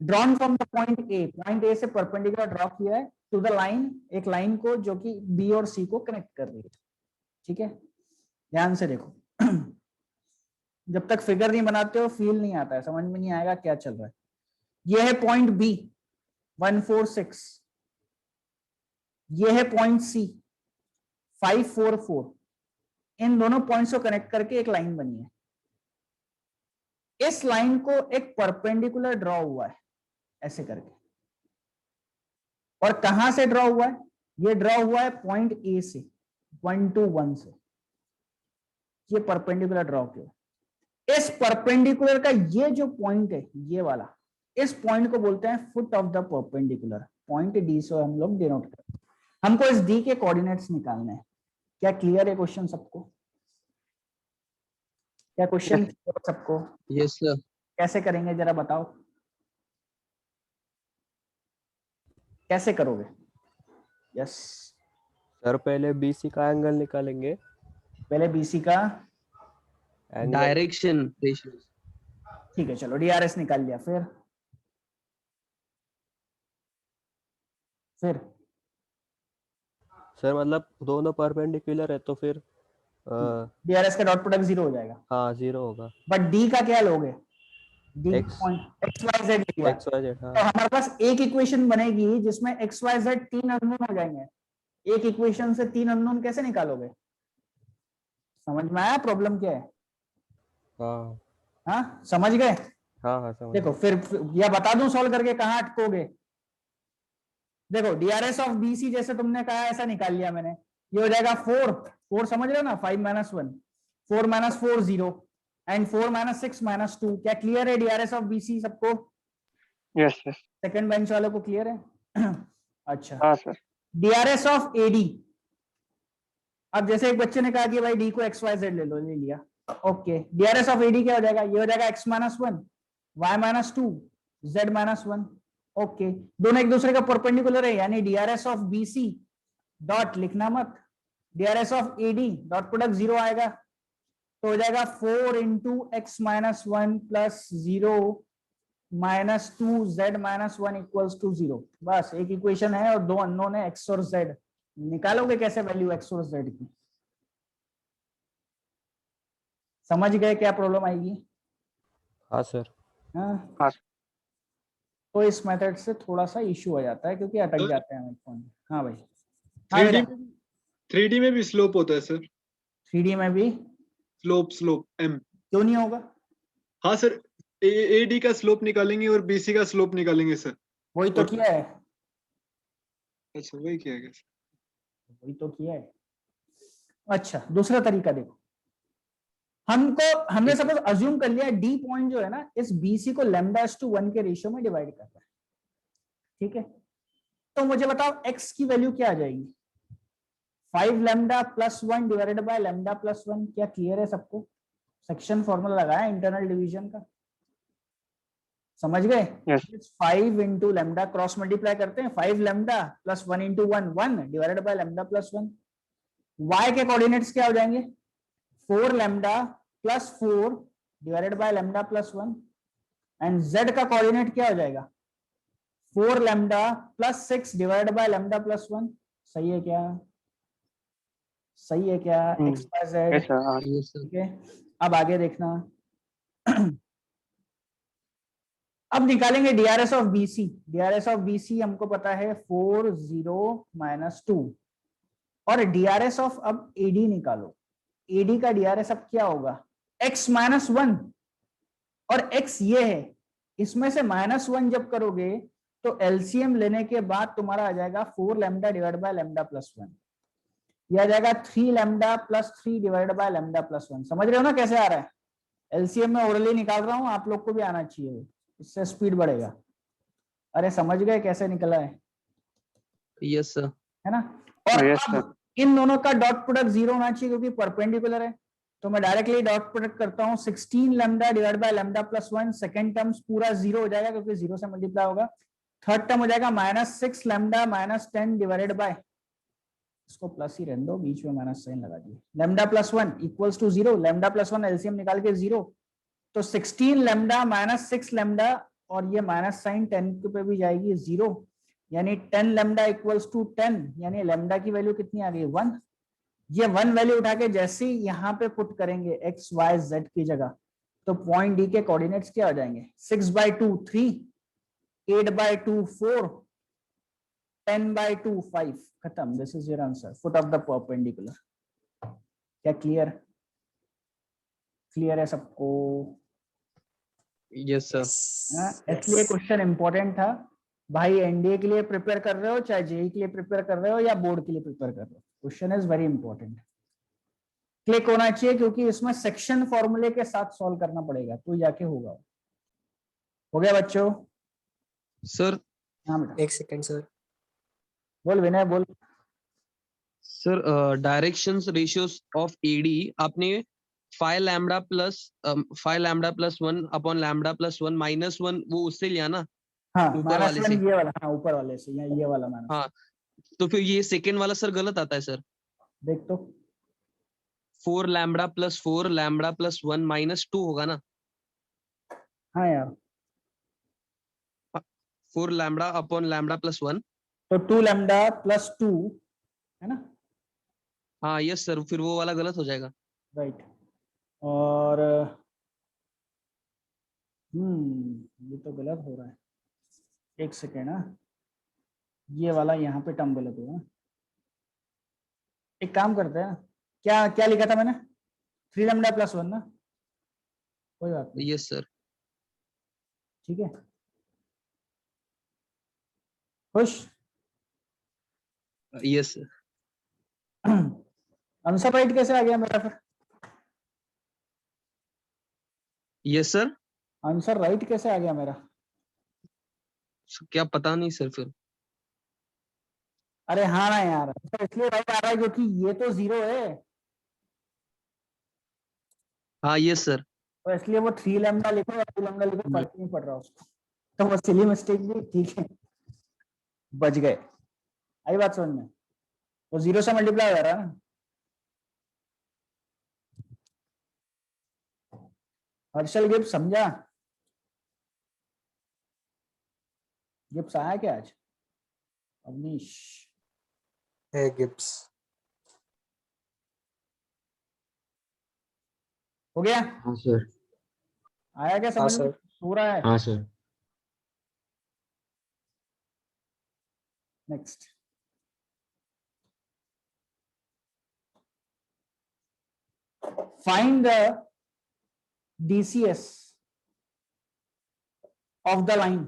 Drawn from the point A, point A से परपेंडिकुलर ड्रॉ किया है टू द लाइन, एक लाइन को जो कि बी और सी को कनेक्ट कर रही है। ठीक है, ध्यान से देखो। जब तक फिगर नहीं बनाते हो फील नहीं आता है, समझ में नहीं आएगा क्या चल रहा है। ये है पॉइंट बी 146, ये है पॉइंट सी 544, इन दोनों पॉइंट्स को कनेक्ट करके एक लाइन बनी है। इस लाइन को एक परपेंडिकुलर ड्रॉ हुआ है ऐसे करके, और कहां से ड्रॉ हुआ है? ये ड्रॉ हुआ है पॉइंट ए से 1 to 1 से, ये परपेंडिकुलर ड्रॉ किया। इस परपेंडिकुलर का ये जो पॉइंट है, ये वाला, इस पॉइंट को बोलते हैं foot of the perpendicular. Point D से हम लोग डिनोट करते हैं। हमको इस डी के कोऑर्डिनेट्स निकालने हैं। क्या क्लियर है क्वेश्चन सबको? क्या क्वेश्चन सबको? Yes sir. कैसे करेंगे जरा बताओ, कैसे करोगे? यस सर, पहले बीसी का एंगल निकालेंगे। पहले बीसी का एंगल डायरेक्शन रेशियो। ठीक है, चलो डीआरएस निकाल लिया। फिर सर मतलब दोनों परपेंडिकुलर है तो फिर डीआरएस का डॉट प्रोडक्ट 0 हो जाएगा। हाँ 0 होगा। बट डी का क्या लोगे? D X. Point x y z लिखा है। XYZ हाँ। तो हमारे पास एक इक्वेशन बनेगी जिसमें एक्स वाई जेड 3 अननोन हो जाएंगे। एक इक्वेशन से 3 अननोन कैसे निकालोगे? समझ में आया प्रॉब्लम क्या है? हाँ हाँ समझ गए? हाँ हाँ समझ देखो फिर या बता दूं सॉल्व करके कहाँ अटकोगे? देखो डीआरएस ऑफ बीसी जैसे तुमने कहा ऐसा निकाल लिया मैंने। ये हो जाएगा 4 समझ रहे हो ना? 5 - 1 4 - 4 0 एंड 4 - 6 - 2। क्या क्लियर है डीआरएस ऑफ बीसी सबको? Yes yes. सेकंड बेंच वालों को क्लियर है? अच्छा, हाँ सर। DRS of AD. अब जैसे एक बच्चे ने कहा कि भाई डी को एक्स वाई जेड ले लो, ले लिया, ओके। डीआरएस ऑफ एडी क्या हो जाएगा? ये हो जाएगा x - 1 y - 2 z - 1, ओके। दोनों एक दूसरे का परपेंडिकुलर है, यानी डीआरएस ऑफ बीसी डॉट लिखना मत, DRs of AD dot product 0 आएगा, तो हो जाएगा 4 × x - 1 + 0 -2z-1 इक्वल्स टू 0। बस एक इक्वेशन है और दो अननोन है x और z। निकालोगे कैसे वैल्यू x और z की? समझ गए क्या प्रॉब्लम आएगी? हाँ सर। हाँ, हाँ तो इस मेथड से थोड़ा सा इश्यू हो जाता है क्योंकि अटक सर, जाते हैं हमारे फोन। हाँ भाई। हाँ 3D बेटा, में 3D में भी स्लोप होता है सर, 3D में भी स्लोप m। क्यों नहीं होगा? हाँ सर, AD का स्लोप निकालेंगे और BC का स्लोप निकालेंगे सर। वही तो और किया है, अच्छा, वही किया गया सर। वही तो किया है। अच्छा, दूसरा तरीका देखो। हमने ठीक है। सपोज अज्यूम कर लिया डी पॉइंट जो है ना इस BC को λ/1 के रेशियो में डिवाइड कर रहा है, ठीक है? तो मुझे बताओ x की वैल्यू क्या आ जाएगी? 5λ+1 डिवाइडेड बाय λ+1। क्या क्लियर है सबको? सेक्शन फॉर्मूला लगाया इंटरनल डिवीजन का, समझ गए? Yes 5 into lambda, cross multiply करते हैं, 5λ+1 इंटू 1 डिवाइडेड बाय λ+1। y के कोऑर्डिनेट्स क्या हो जाएंगे? 4λ+4 डिवाइडेड बाय λ+1। एंड z का कोऑर्डिनेट क्या हो जाएगा? 4λ+6 डिवाइडेड बाय λ+1। सही है क्या? सही है क्या? x by z। Yes sir. Yes sir. ठीक है, अब आगे देखना। अब निकालेंगे DRs of BC. DRs of BC हमको पता है 4 0 -2। और डीआरएस ऑफ अब एडी निकालो। एडी का डीआरएस अब क्या होगा? x-1 और x ये है, इसमें से -1 जब करोगे तो एलसीएम लेने के बाद तुम्हारा आ जाएगा 4λ डिवाइड बाय λ+1। यह आ जाएगा 3λ+3 डिवाइड बाय λ+1। समझ रहे हो ना कैसे आ रहा है? एलसीएम में ओरली निकाल रहा हूं, आप लोग को भी आना चाहिए, इससे स्पीड बढ़ेगा। अरे समझ गए कैसे निकला है? Yes sir. है ना? और यस सर। अब इन दोनों का डॉट प्रोडक्ट 0 होना चाहिए क्योंकि परपेंडिकुलर है। तो मैं डायरेक्टली डॉट प्रोडक्ट करता हूं, 16λ डिवाइड बाय λ+1। सेकंड टर्म्स पूरा 0 हो जाएगा क्योंकि 0 से मल्टीप्लाई होगा। थर्ड टर्म हो जाएगा -6λ -10 डिवाइडेड बाय, इसको प्लस ही रहने दो, बीच में माइनस साइन लगा दिए, λ+1 इक्वल्स टू 0। λ+1 एलसीएम निकाल के 0, तो 16λ -6λ और ये माइनस साइन 10 पे भी जाएगी 0, यानी 10λ इक्वल्स टू 10, यानी लैम्डा की वैल्यू कितनी आ गई? 1। ये 1 वैल्यू उठा के जैसे ही यहाँ पे पुट करेंगे x y z की जगह, तो पॉइंट डी के कोऑर्डिनेट्स क्या हो जाएंगे? 6/2 3, 8/2 4, 10/2 5। खत्म। This is your answer, foot of the perpendicular. क्या क्लियर? क्लियर है सबको? Yes sir. इसलिए क्वेश्चन इंपॉर्टेंट था भाई। एनडीए के लिए प्रिपेयर कर रहे हो, चाहे जेई के लिए प्रिपेयर कर रहे हो या बोर्ड के लिए प्रिपेयर कर रहे हो, question is very important. Click होना चाहिए क्योंकि इसमें सेक्शन फॉर्मूले के साथ सॉल्व करना पड़ेगा, तो जाके होगा। हो गया बच्चों? सर हाँ बेटा, एक सेकंड सर। बोल विनय बोल। Sir directions ratios of AD आपने 5λ+1 अपॉन λ+1 -1 वो उससे लिया ना, हाँ ऊपर वाले से। -1 ये वाला, हाँ ऊपर वाले से, ये वाला माइनस। हाँ, तो फिर ये सेकेंड वाला सर गलत आता है सर। देख तो 4λ+4 λ+1 -2 होगा ना। हाँ यार, 4λ अपॉन λ+1। तो 2λ+2 है ना? हाँ यस सर, फिर वो वाला गलत हो जाएगा। राइट। और ये तो गलत हो रहा है, एक सेकेंड। हाँ, ये वाला यहाँ पे टर्म गलत हुआ। एक काम करते हैं, क्या क्या लिखा था मैंने? 3λ+1 ना, कोई बात नहीं, यस सर। ठीक है। खुश? Yes sir. आंसर राइट कैसे आ गया मेरा फिर? Yes sir. आंसर राइट कैसे आ गया मेरा? क्या पता नहीं सर फिर। अरे हाँ ना यार, आंसर इसलिए राइट आ रहा है क्योंकि ये तो 0 है, हाँ यस सर। तो इसलिए वो 3λ लिखो या 2λ लिखो, फर्क नहीं पड़ रहा उसको। तो वो सिली मिस्टेक भी ठीक है, बच गए। आई बात समझ में? वो 0 से मल्टीप्लाई हो रहा है ना। हर्षल गिफ्ट समझा? गिप्स आया क्या आज? अवनीश है गिब्स। हो गया? हाँ सर। आया क्या हाँ समझ में? सर। हो रहा है? हाँ sir. Next, find the DCS of the line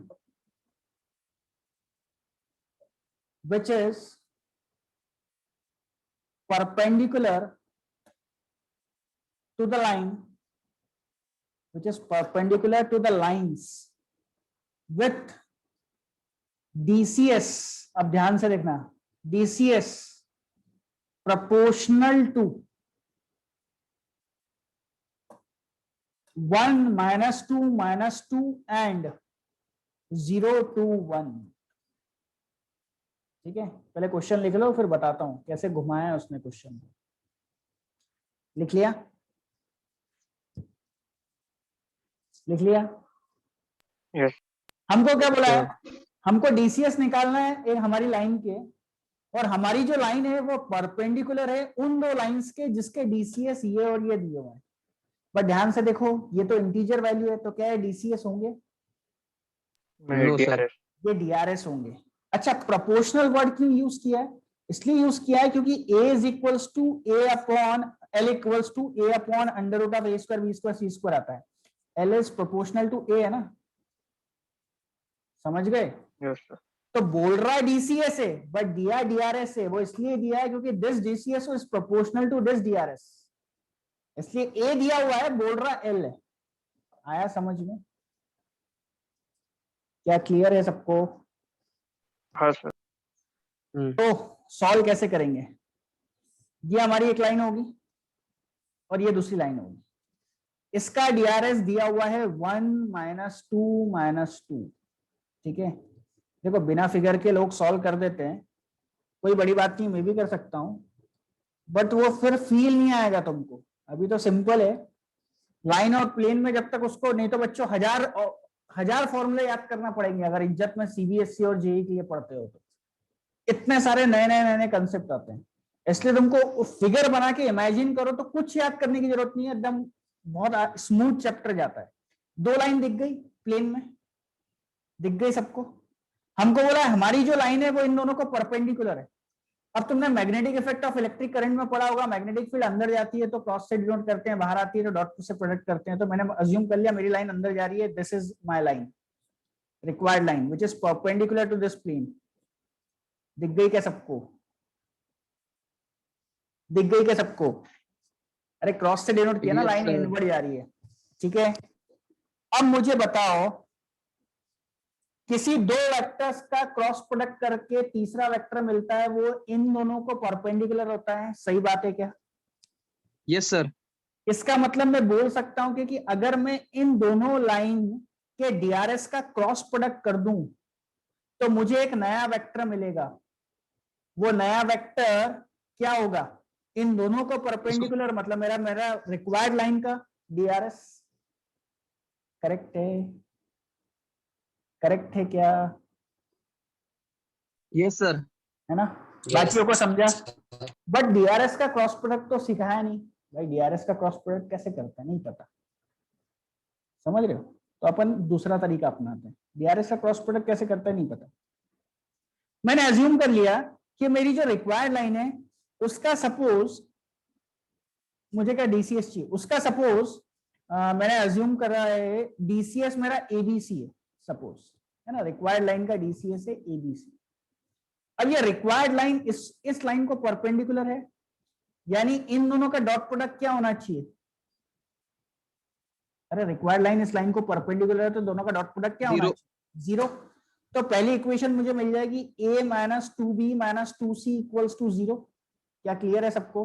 which is perpendicular to the line, which is perpendicular to the lines with DCS, अब ध्यान से देखना, DCS proportional to 1 -2 -2 and 0 to 1। ठीक है, पहले क्वेश्चन लिख लो फिर बताता हूं कैसे घुमाया है उसने क्वेश्चन। लिख लिया? लिख लिया? यस। हमको क्या बोला है? हमको डीसीएस निकालना है एक हमारी लाइन के, और हमारी जो लाइन है वो परपेंडिकुलर है उन दो लाइंस के जिसके डीसीएस ये और ये दिए हुए हैं। बट ध्यान से देखो, ये तो इंटीजर वैल्यू है, तो क्या है? डीसीएस होंगे? No, sir. DRS। ये डीआरएस होंगे। अच्छा, प्रोपोर्शनल वर्ड क्यों यूज किया है? इसलिए यूज किया है क्योंकि a is equals to a upon l equals to a upon under root of a square b square c square आता है। l is proportional to a है ना, समझ गए? Yes sir. तो बोल रहा है डीसीएस है बट दिया डीआरएस है। वो इसलिए दिया है क्योंकि this DCs is proportional to this DRs, इसलिए ए दिया हुआ है, बोल रहा एल है। आया समझ में? क्या क्लियर है सबको? हाँ सर। तो सॉल्व कैसे करेंगे? ये हमारी एक लाइन होगी और ये दूसरी लाइन होगी। इसका डीआरएस दिया हुआ है 1 -2 -2। ठीक है, देखो बिना फिगर के लोग सॉल्व कर देते हैं, कोई बड़ी बात नहीं, मैं भी कर सकता हूं, बट वो फिर फील नहीं आएगा तुमको। अभी तो सिंपल है, लाइन और प्लेन में जब तक उसको, नहीं तो बच्चों हजार फॉर्मूले याद करना पड़ेंगे अगर इज्जत में सीबीएसई और जेई के लिए पढ़ते हो तो। इतने सारे नए नए कंसेप्ट आते हैं, इसलिए तुमको फिगर बना के इमेजिन करो तो कुछ याद करने की जरूरत नहीं है, एकदम बहुत स्मूथ चैप्टर जाता है। दो लाइन दिख गई प्लेन में, दिख गई सबको? हमको बोला है हमारी जो लाइन है वो इन दोनों को परपेंडिकुलर है। अब तुमने magnetic effect of electric current में पढ़ा होगा, मैग्नेटिक फील्ड अंदर जाती है तो क्रॉस से डिनोट करते हैं, बाहर आती है तो डॉट से प्रोडक्ट करते हैं। तो मैंने अज्यूम कर लिया मेरी लाइन अंदर जा रही है, this is my line, required line which is perpendicular to this plane. दिख गई क्या सबको? दिख गई क्या सबको? अरे क्रॉस से डिनोट किया ना, Yes, लाइन sir. इनवर्ड जा रही है। ठीक है, अब मुझे बताओ किसी दो वेक्टर्स का क्रॉस प्रोडक्ट करके तीसरा वेक्टर मिलता है, वो इन दोनों को परपेंडिकुलर होता है, सही बात है क्या? Yes, sir. इसका मतलब मैं बोल सकता हूं कि अगर मैं इन दोनों लाइन के डीआरएस का क्रॉस प्रोडक्ट कर दूं तो मुझे एक नया वेक्टर मिलेगा। वो नया वेक्टर क्या होगा? इन दोनों को परपेंडिकुलर, मतलब मेरा रिक्वायर्ड लाइन का डीआरएस। करेक्ट है? करेक्ट है क्या? Yes, sir. है ना? बाकियों को समझा? बट डीआरएस का क्रॉस प्रोडक्ट तो सिखाया नहीं भाई। डीआरएस का क्रॉस प्रोडक्ट कैसे करते हैं नहीं पता, समझ रहे हो? तो अपन दूसरा तरीका अपनाते हैं। डीआरएस का क्रॉस प्रोडक्ट कैसे करता है नहीं पता। मैंने अज्यूम कर लिया कि मेरी जो रिक्वायर्ड लाइन है उसका सपोज मुझे क्या डीसीएस चाहिए, उसका सपोज मैंने अज्यूम करा है डीसीएस मेरा एबीसी है सपोज, है ना? रिक्वायर्ड लाइन का डीसीएस है एबीसी। अब ये रिक्वायर्ड लाइन इस लाइन को परपेंडिकुलर है, यानी इन दोनों का डॉट प्रोडक्ट क्या होना चाहिए? अरे रिक्वायर्ड लाइन इस लाइन को परपेंडिकुलर है तो दोनों का डॉट प्रोडक्ट क्या होना चाहिए? 0। तो पहली इक्वेशन मुझे मिल जाएगी a - 2b - 2c = 0। क्या क्लियर है सबको?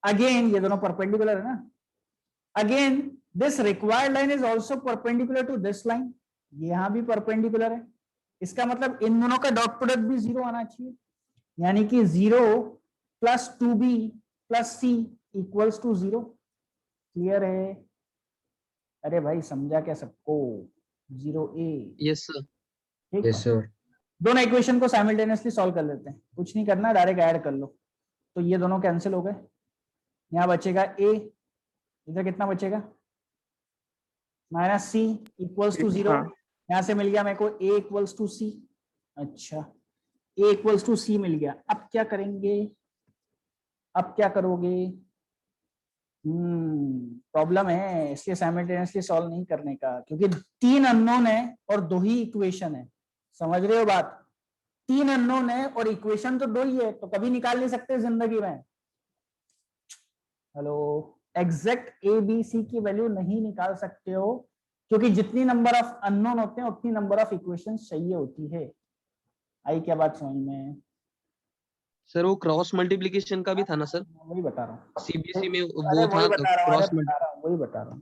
अगेन ये दोनों परपेंडिकुलर है ना। Again this required line is also perpendicular to this line, यहां भी परपेंडिकुलर है। इसका मतलब इन दोनों का डॉट प्रोडक्ट भी 0 आना चाहिए, यानी कि 0 + 2b + c = 0। क्लियर है? अरे भाई समझा क्या सबको? 0a। Yes, sir. ठीक Yes, sir. दोनों इक्वेशन को साइमल्टेनियसली सॉल्व कर लेते हैं, कुछ नहीं करना, डायरेक्ट ऐड कर लो। तो ये दोनों कैंसिल हो गए, यहाँ बचेगा a, इधर कितना बचेगा माइनस c इक्वल्स टू 0, हाँ। यहाँ से मिल गया मेरे को a इक्वल्स टू c। अच्छा a इक्वल्स टू c मिल गया, अब क्या करेंगे, अब क्या करोगे, प्रॉब्लम है, इसलिए साइमल्टेनियसली सॉल्व नहीं करने का, क्योंकि 3 अननोन है और 2 ही इक्वेशन है, समझ रहे हो बात, 3 अननोन है और इक्वेशन तो 2 ही है, तो कभी निकाल नहीं सकते जिंदगी में। Hello, exact A B C की वैल्यू नहीं निकाल सकते हो, क्योंकि जितनी नंबर ऑफ अननोन होते हैं उतनी नंबर ऑफ इक्वेशंस चाहिए होती है। आई क्या बात समझ में? सर वो क्रॉस मल्टीप्लिकेशन का भी था ना सर, वही बता रहा हूँ, सीबीएसई में अरे वो था वही बता रहा हूँ, क्रॉस वही बता रहा हूँ,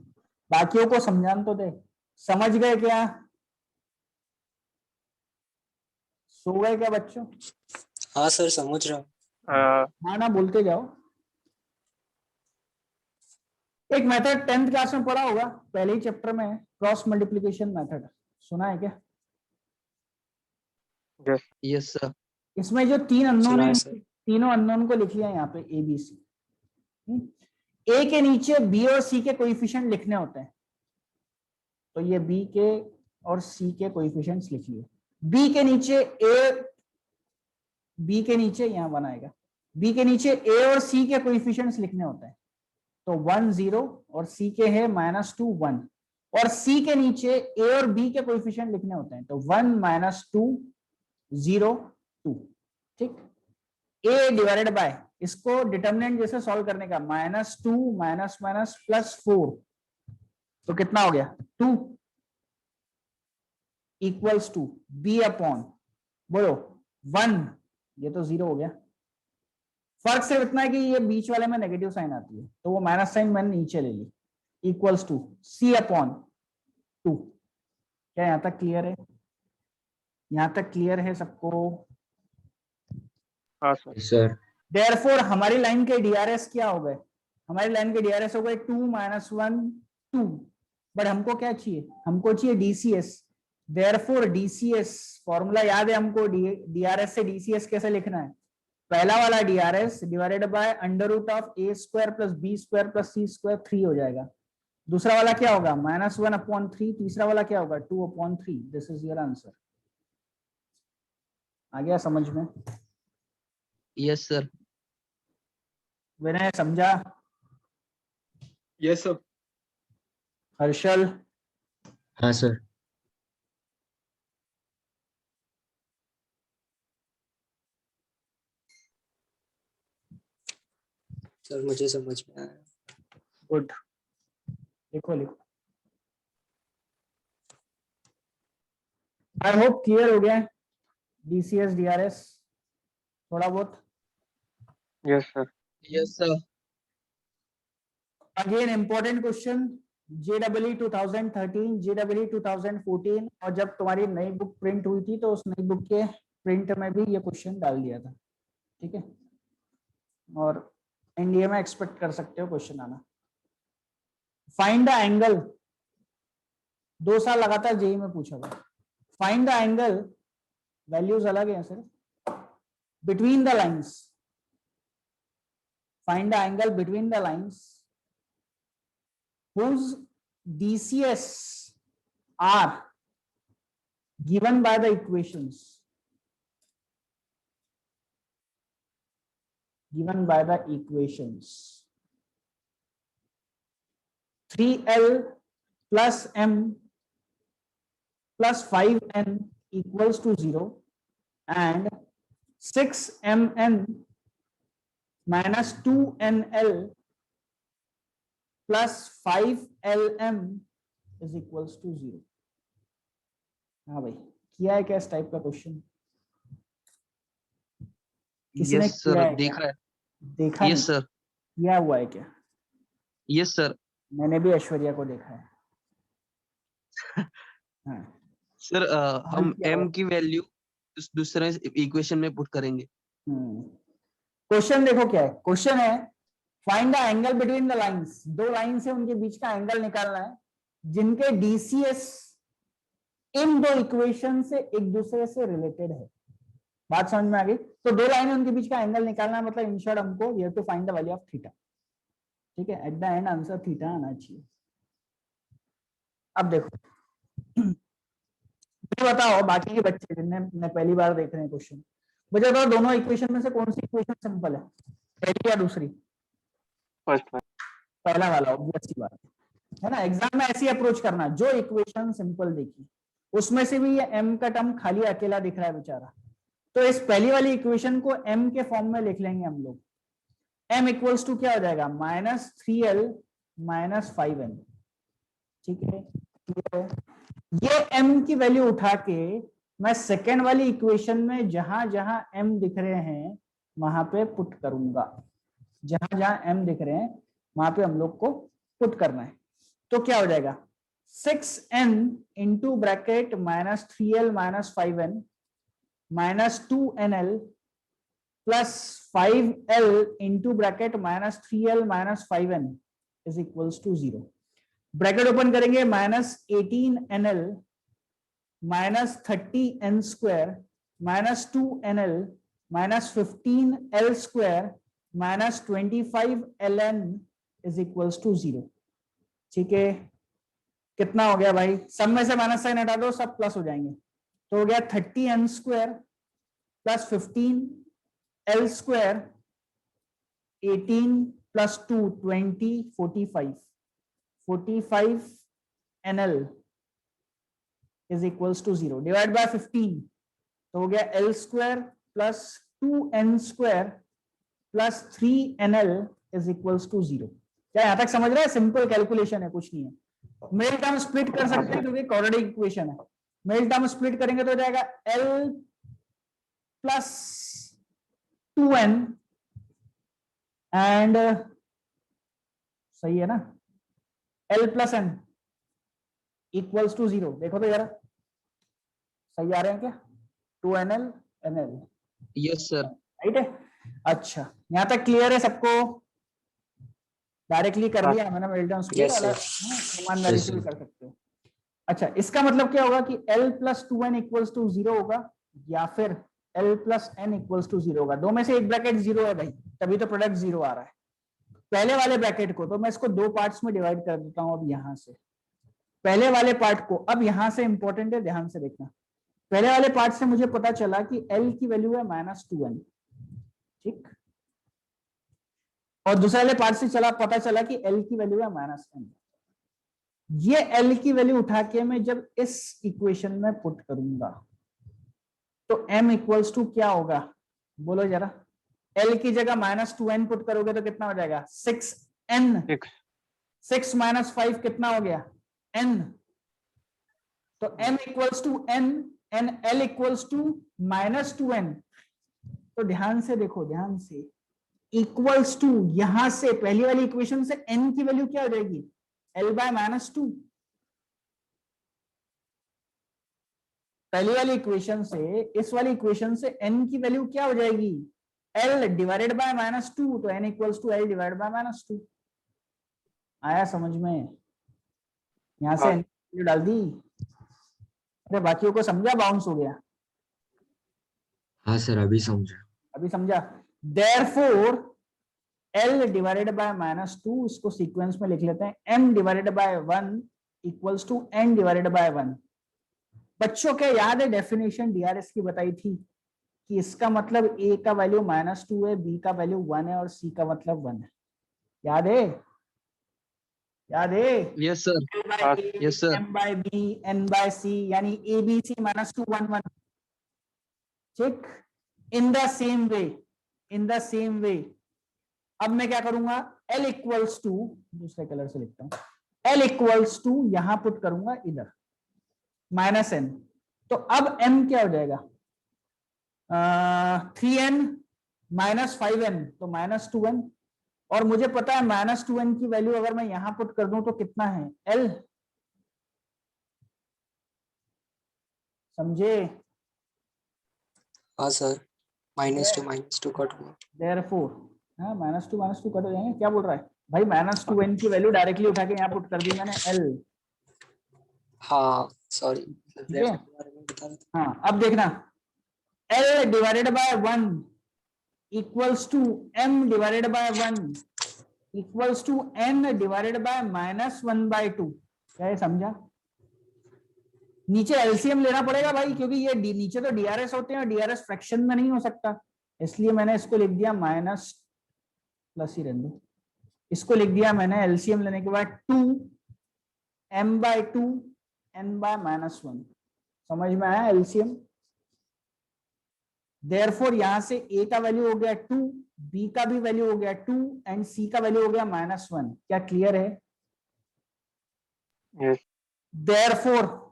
बाकियों को समझान तो दे। समझ गए क्या? सो गए क्या बच्चों? हाँ सर, समझ रहा हूँ। हाँ ना बोलते जाओ। एक मेथड 10th क्लास में पढ़ा होगा, पहले ही चैप्टर में, क्रॉस मल्टीप्लिकेशन मेथड, सुना है क्या? Yes sir. इसमें जो 3 अननोन सुना है, है सर। तीनों अननोन को लिख लिया यहाँ पे ए बी सी। ए के नीचे बी और सी के कोएफिशिएंट लिखने होते हैं, तो ये बी के और सी के कोएफिशिएंट्स लिख लिए। बी के नीचे ए, बी के नीचे यहाँ बनाएगा, बी के नीचे ए और सी के कोएफिशिएंट्स लिखने होते हैं, तो 1 0 और सी के है -2 1, और सी के नीचे ए और बी के कोएफिशिएंट लिखने होते हैं, तो 1 -2 0 2। ठीक, a डिवाइडेड बाय, इसको डिटरमिनेंट जैसे सॉल्व करने का, -2 +4, तो कितना हो गया 2 इक्वल्स टू b अपॉन, बोलो 1, ये तो 0 हो गया। फर्क सिर्फ इतना है कि ये बीच वाले में नेगेटिव साइन आती है, तो वो माइनस साइन मैंने नीचे ले ली, इक्वल्स टू c अपॉन 2। क्या यहां तक क्लियर है? यहां तक क्लियर है सबको? हाँ सर। Yes, sir. देयरफॉर हमारी लाइन के डीआरएस क्या हो गए? हमारी लाइन के डीआरएस हो गए 2 -1 2, बट हमको क्या चाहिए? हमको चाहिए डीसीएस। देयरफॉर डीसीएस फॉर्मूला याद है हमको, डीआरएस से डीसीएस कैसे लिखना है? पहला वाला DRs divided bye √a² + b² + c² 3 हो जाएगा। दूसरा वाला क्या होगा? -1/3। तीसरा वाला क्या होगा? 2/3। This is your answer. आ गया समझ में? Yes sir. विनय समझा? Yes sir. हर्षल? हाँ सर। सर मुझे समझ में आया। गुड, लिखो लिखो। आई होप क्लियर हो गया डीसीएस डीआरएस थोड़ा बहुत। Yes sir. Yes sir. Again important question, JW 2013, JW 2014, और जब तुम्हारी नई बुक प्रिंट हुई थी तो उस नई बुक के प्रिंट में भी ये क्वेश्चन डाल दिया था, ठीक है, और एनडीए में एक्सपेक्ट कर सकते हो क्वेश्चन आना। फाइंड द एंगल, 2 साल लगातार जेई में पूछा था। फाइंड द एंगल, वैल्यूज अलग है सिर्फ, between the lines, find the angle between the lines whose DCS are given by the equations, given by the equations 3L plus M plus 5N equals to 0 and 6MN minus 2NL plus 5LM is equals to 0। हाँ भाई, किया है क्या इस type का question? किसी ने yes किया सर, है क्या? देखा है। देखा यस नहीं, सर। किया हुआ है क्या? Yes sir. मैंने भी ऐश्वर्या को देखा है। हाँ, सर हम क्या m हुआ? की वैल्यू दूसरे इक्वेशन में पुट करेंगे। क्वेश्चन देखो क्या है, क्वेश्चन है find the angle between the lines, 2 line से उनके बीच का एंगल निकालना है जिनके डीसीएस इन दो इक्वेशन से एक दूसरे से रिलेटेड है। बात समझ में आ गई? तो दो लाइनें उनके बीच का एंगल निकालना है, मतलब इन शॉर्ट हमको we have to find the value of theta. ठीक है, at the end answer theta आना चाहिए। अब देखो मुझे बताओ बाकी के बच्चे जिन्हें पहली बार देख रहे हैं क्वेश्चन, मुझे बताओ दोनों इक्वेशन में से कौन सी इक्वेशन सिंपल है, पहली या दूसरी? फर्स्ट पहला वाला, ऑब्वियस सी बात है ना। एग्जाम में ऐसी अप्रोच करना, जो इक्वेशन सिंपल देखी उसमें से भी ये m का टर्म खाली अकेला दिख रहा है बेचारा, तो इस पहली वाली इक्वेशन को m के फॉर्म में लिख लेंगे हम लोग। m इक्वल्स टू क्या हो जाएगा, -3l - 5n। ठीक है, ये m की वैल्यू उठा के मैं सेकेंड वाली इक्वेशन में जहां जहां m दिख रहे हैं वहां पे पुट करूंगा। जहां जहां m दिख रहे हैं वहां पे हम लोग को पुट करना है। तो क्या हो जाएगा, 6n into bracket -3l - 5n -2nl plus 5l into bracket -3l - 5n is equals to 0। Bracket open करेंगे, -18nl -30n square -2nl -15l square -25ln is equals to 0। ठीक है, कितना हो गया भाई, सब में से माइनस साइन हटा दो, सब प्लस हो जाएंगे। तो हो गया 30n square plus 15l square 18 plus 2 20 45 nl is equals to 0 divide by 15, तो हो गया l square plus 2n square plus 3nl is equals to 0। क्या यहां तक समझ रहे हैं? सिंपल कैलकुलेशन है, कुछ नहीं है। मेल टर्म स्प्लिट कर सकते हैं क्योंकि क्वाड्रेटिक इक्वेशन है। मेल टर्म स्प्लिट करेंगे तो हो जाएगा l प्लस 2n एंड सही है ना, l plus n equals to 0। देखो तो जरा सही आ रहे हैं क्या, 2nl nl, yes sir. Right है। अच्छा, यहां तक क्लियर है सबको? डायरेक्टली कर दिया मैंने मेल टर्म स्प्लिट, ईमानदारी से भी कर सकते हो। अच्छा, इसका मतलब क्या होगा कि l plus 2n equals to 0 होगा या फिर l plus n equals to 0 होगा। दो में से एक ब्रैकेट 0 है भाई, तभी तो प्रोडक्ट 0 आ रहा है। पहले वाले ब्रैकेट को तो मैं इसको दो पार्ट्स में डिवाइड कर देता हूं। अब यहां से पहले वाले पार्ट को, अब यहां से इंपॉर्टेंट है, ध्यान से देखना। पहले वाले पार्ट से मुझे पता चला कि l की वैल्यू है -2n, ठीक, और दूसरे वाले पार्ट से पता चला कि l की वैल्यू है -n। ये l की वैल्यू उठा के मैं जब इस इक्वेशन में पुट करूंगा तो m इक्वल्स टू क्या होगा, बोलो जरा। l की जगह -2n पुट करोगे तो कितना हो जाएगा, 6n। 6 - 5 कितना हो गया, n। तो m equals to n and l equals to -2n। तो ध्यान से देखो, ध्यान से, इक्वल्स टू, यहां से पहली वाली इक्वेशन से n की वैल्यू क्या हो जाएगी, l बाय -2। पहली वाली इक्वेशन से इस वाली इक्वेशन से n की वैल्यू क्या हो जाएगी, l डिवाइडेड बाय -2, तो n equals to l divide by -2। आया समझ में? यहां से n की वैल्यू डाल दी। अरे बाकियों को समझा, बाउंस हो गया? हाँ सर, अभी समझा। अभी समझा। Therefore l डिवाइडेड बाय -2, इसको सीक्वेंस में लिख लेते हैं, m divided by 1 equals to n divided by 1। बच्चों के याद है डेफिनेशन डीआरएस की बताई थी कि इसका मतलब a का वैल्यू -2 है, b का वैल्यू 1 है और c का मतलब 1 है। याद है? याद है? Yes sir. Yes sir. m by b n by c, यानी a b c -2 1 1। ठीक, इन द सेम वे अब मैं क्या करूंगा, l इक्वल्स टू, दूसरे कलर से लिखता हूं, l इक्वल्स टू यहां पुट करूंगा इधर -n। तो अब m क्या हो जाएगा, 3n - 5n, तो -2n। और मुझे पता है -2n की वैल्यू अगर मैं यहां पुट कर दूं तो कितना है, l। समझे? हाँ सर, -2 कट हुआ। Therefore, हाँ, -2 कट हो जाएंगे। क्या बोल रहा है भाई, -2n की वैल्यू डायरेक्टली उठा के यहाँ पुट कर दी मैंने l। हाँ सॉरी, ठीक है। हाँ अब देखना, L divided by 1 equals to M divided by 1 equals to N divided by -1/2। क्या ये समझा? नीचे एलसीएम लेना पड़ेगा भाई, क्योंकि ये नीचे तो डीआरएस होते हैं और डीआरएस फ्रैक्शन में नहीं हो सकता, इसलिए मैंने इसको लिख दिया माइनस प्लस ही रहने दो। इसको लिख दिया मैंने एलसीएम लेने के बाद 2m/2 n/-1। समझ में आया एलसीएम? देयरफॉर यहां से a का वैल्यू हो गया 2, b का भी वैल्यू हो गया 2 एंड c का वैल्यू हो गया -1। क्या क्लियर है? यस। देयरफॉर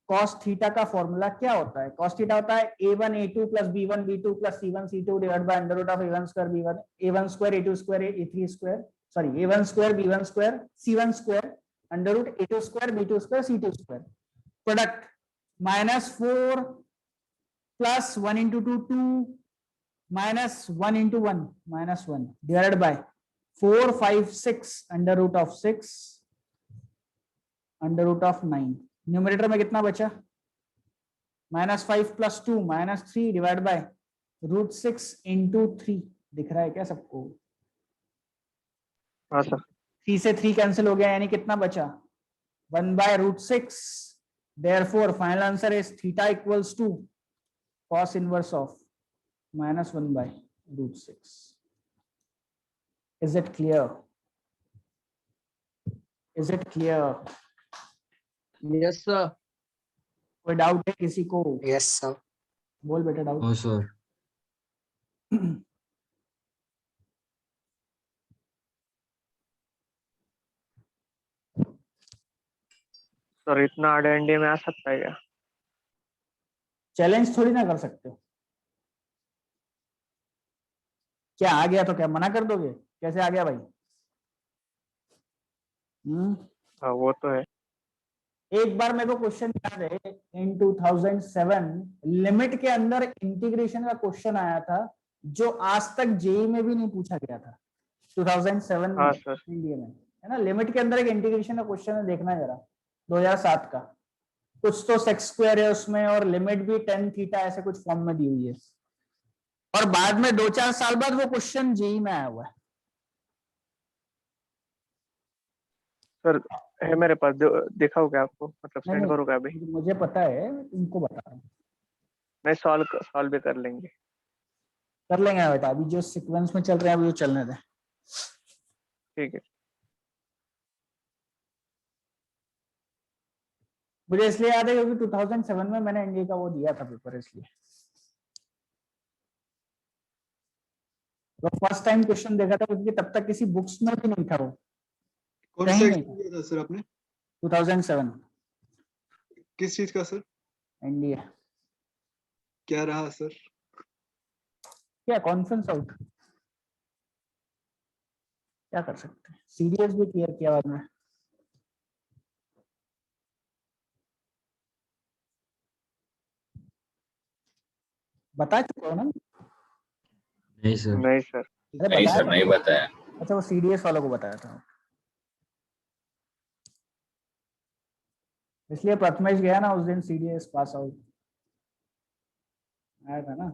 cos थीटा का फॉर्मूला क्या होता है? cos थीटा होता है a1 a2 plus b1 b2 plus c1 c2 divide by under root of a1 square b1 a1 square a2 square a3 square, sorry a1 square b1 square c1 square under root a2 square b2 square c2 square, product -4 plus 1 into 2 2 minus 1 into 1 -1 divided by 4 5 6 under root of 6 under root of 9। Numerator में कितना बचा? -5 + 2 -3 divide by √6 into 3। दिख रहा है क्या सबको? हाँ sir. 3 से 3 कैंसिल हो गया, यानी कितना बचा? 1/√6। Therefore final answer is theta equals to cos inverse of -1/√6। Is it clear? Is it clear? Yes sir. कोई डाउट है किसी को? Yes sir. बोल बेटा डाउट। हाँ सर। सर इतना आरएनडी में आ सकता है क्या? चैलेंज थोड़ी ना कर सकते हो। क्या आ गया तो क्या मना कर दोगे? कैसे आ गया भाई? हाँ वो तो है। एक बार मेरे को क्वेश्चन याद है, इन 2007 लिमिट के अंदर इंटीग्रेशन का क्वेश्चन आया था, जो आज तक जेई में भी नहीं पूछा गया था। 2007 में हाँ सर। इंडिया में है ना, लिमिट के अंदर एक इंटीग्रेशन का क्वेश्चन है, देखना जरा 2007 का। कुछ तो सेक्स स्क्वायर है उसमें और लिमिट भी tan थीटा ऐसे कुछ फॉर्म में दी हुई है, और बाद में 2-4 साल बाद वो क्वेश्चन जेई में आया हुआ है। सर है मेरे पास, दिखाओ क्या आपको, मतलब नहीं, सेंड करो क्या अभी? मुझे पता है, तुमको बता रहा हूँ। नहीं सॉल्व भी कर लेंगे। कर लेंगे बेटा, अभी जो सीक्वेंस में चल रहे हैं अभी वो चलने दें। ठीक है। मुझे इसलिए याद है क्योंकि 2007 में मैंने एनडीए का वो दिया था पेपर, इसलिए तो फर्स्ट टाइम क्वेश्चन देखा था, क्योंकि तब तक किसी बुक्स में भी नहीं था वो, कौन कहीं सा नहीं एग्जाम दिया था सर आपने? 2007 किस चीज का सर? एनडीए। क्या रहा सर? क्या कॉन्फ्रेंस आउट, क्या कर सकते हैं, सीडीएस भी क्लियर किया बाद में। बता चुका हो ना? नहीं सर। नहीं सर। अरे नहीं बताया सर, था। नहीं बताया। अच्छा वो सीडीएस वालों को बताया था, इसलिए प्रथमेश गया ना उस दिन, सीडीएस पास आउट आया था ना,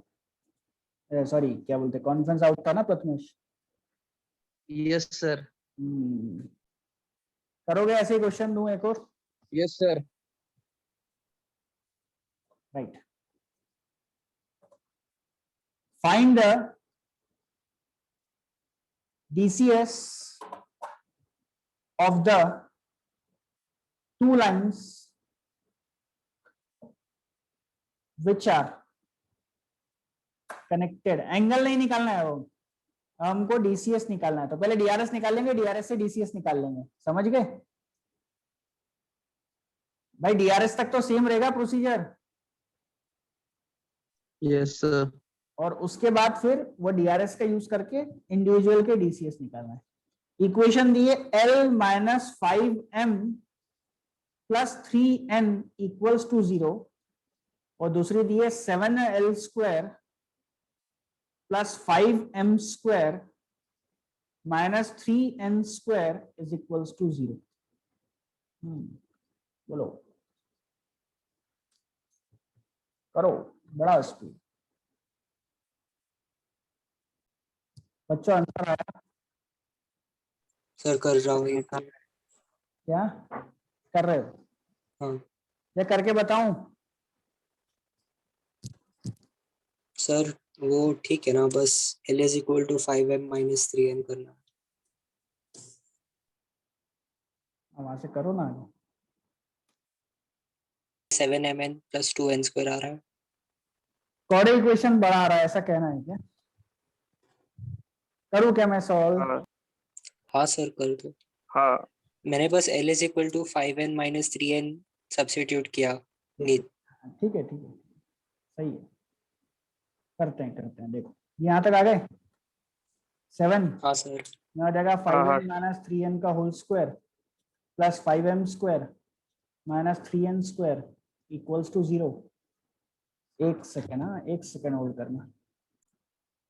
सॉरी क्या बोलते, कॉन्फ्रेंस आउट था ना प्रथमेश। Yes sir. करोगे ऐसे ही क्वेश्चन दूं एक और? Yes sir. Right. Find the DCS of the two lines which are connected। Angle नहीं निकालना है, वो हमको DCS निकालना है, तो पहले DRS निकाल लेंगे, DRS से DCS निकाल लेंगे। समझ गए भाई? DRS तक तो सेम रहेगा प्रोसीजर, यस सर। और उसके बाद फिर वो DRS का यूज करके इंडिविजुअल के DCS निकालना है। इक्वेशन दी है L - 5m + 3n = 0, और दूसरी दी है 7l² + 5m² - 3n² = 0। बोलो करो बड़ा स्पीड। बच्चों आंसर आया सर कर रहा हूँ एक। क्या कर रहे हो? हाँ या करके बताऊं? सर वो ठीक है ना, बस L is equal to 5m minus 3n करना। वहां से करो ना। 7mn plus 2n square आ रहा है। कॉर्ड इक्वेशन बड़ा आ रहा है ऐसा कहना है क्या? करूं क्या मैं सॉल्व? हाँ हाँ सर कर दो। हाँ मैंने बस L is equal to 5n minus 3n substitute किया। ठीक है सही है, करते हैं। देखो यहाँ तक आ गए। 7 हाँ सर। यहाँ जाएगा हाँ 5n माइनस 3n का whole square plus 5m square minus 3n square equals to 0। एक सेकेंड होल्ड करना।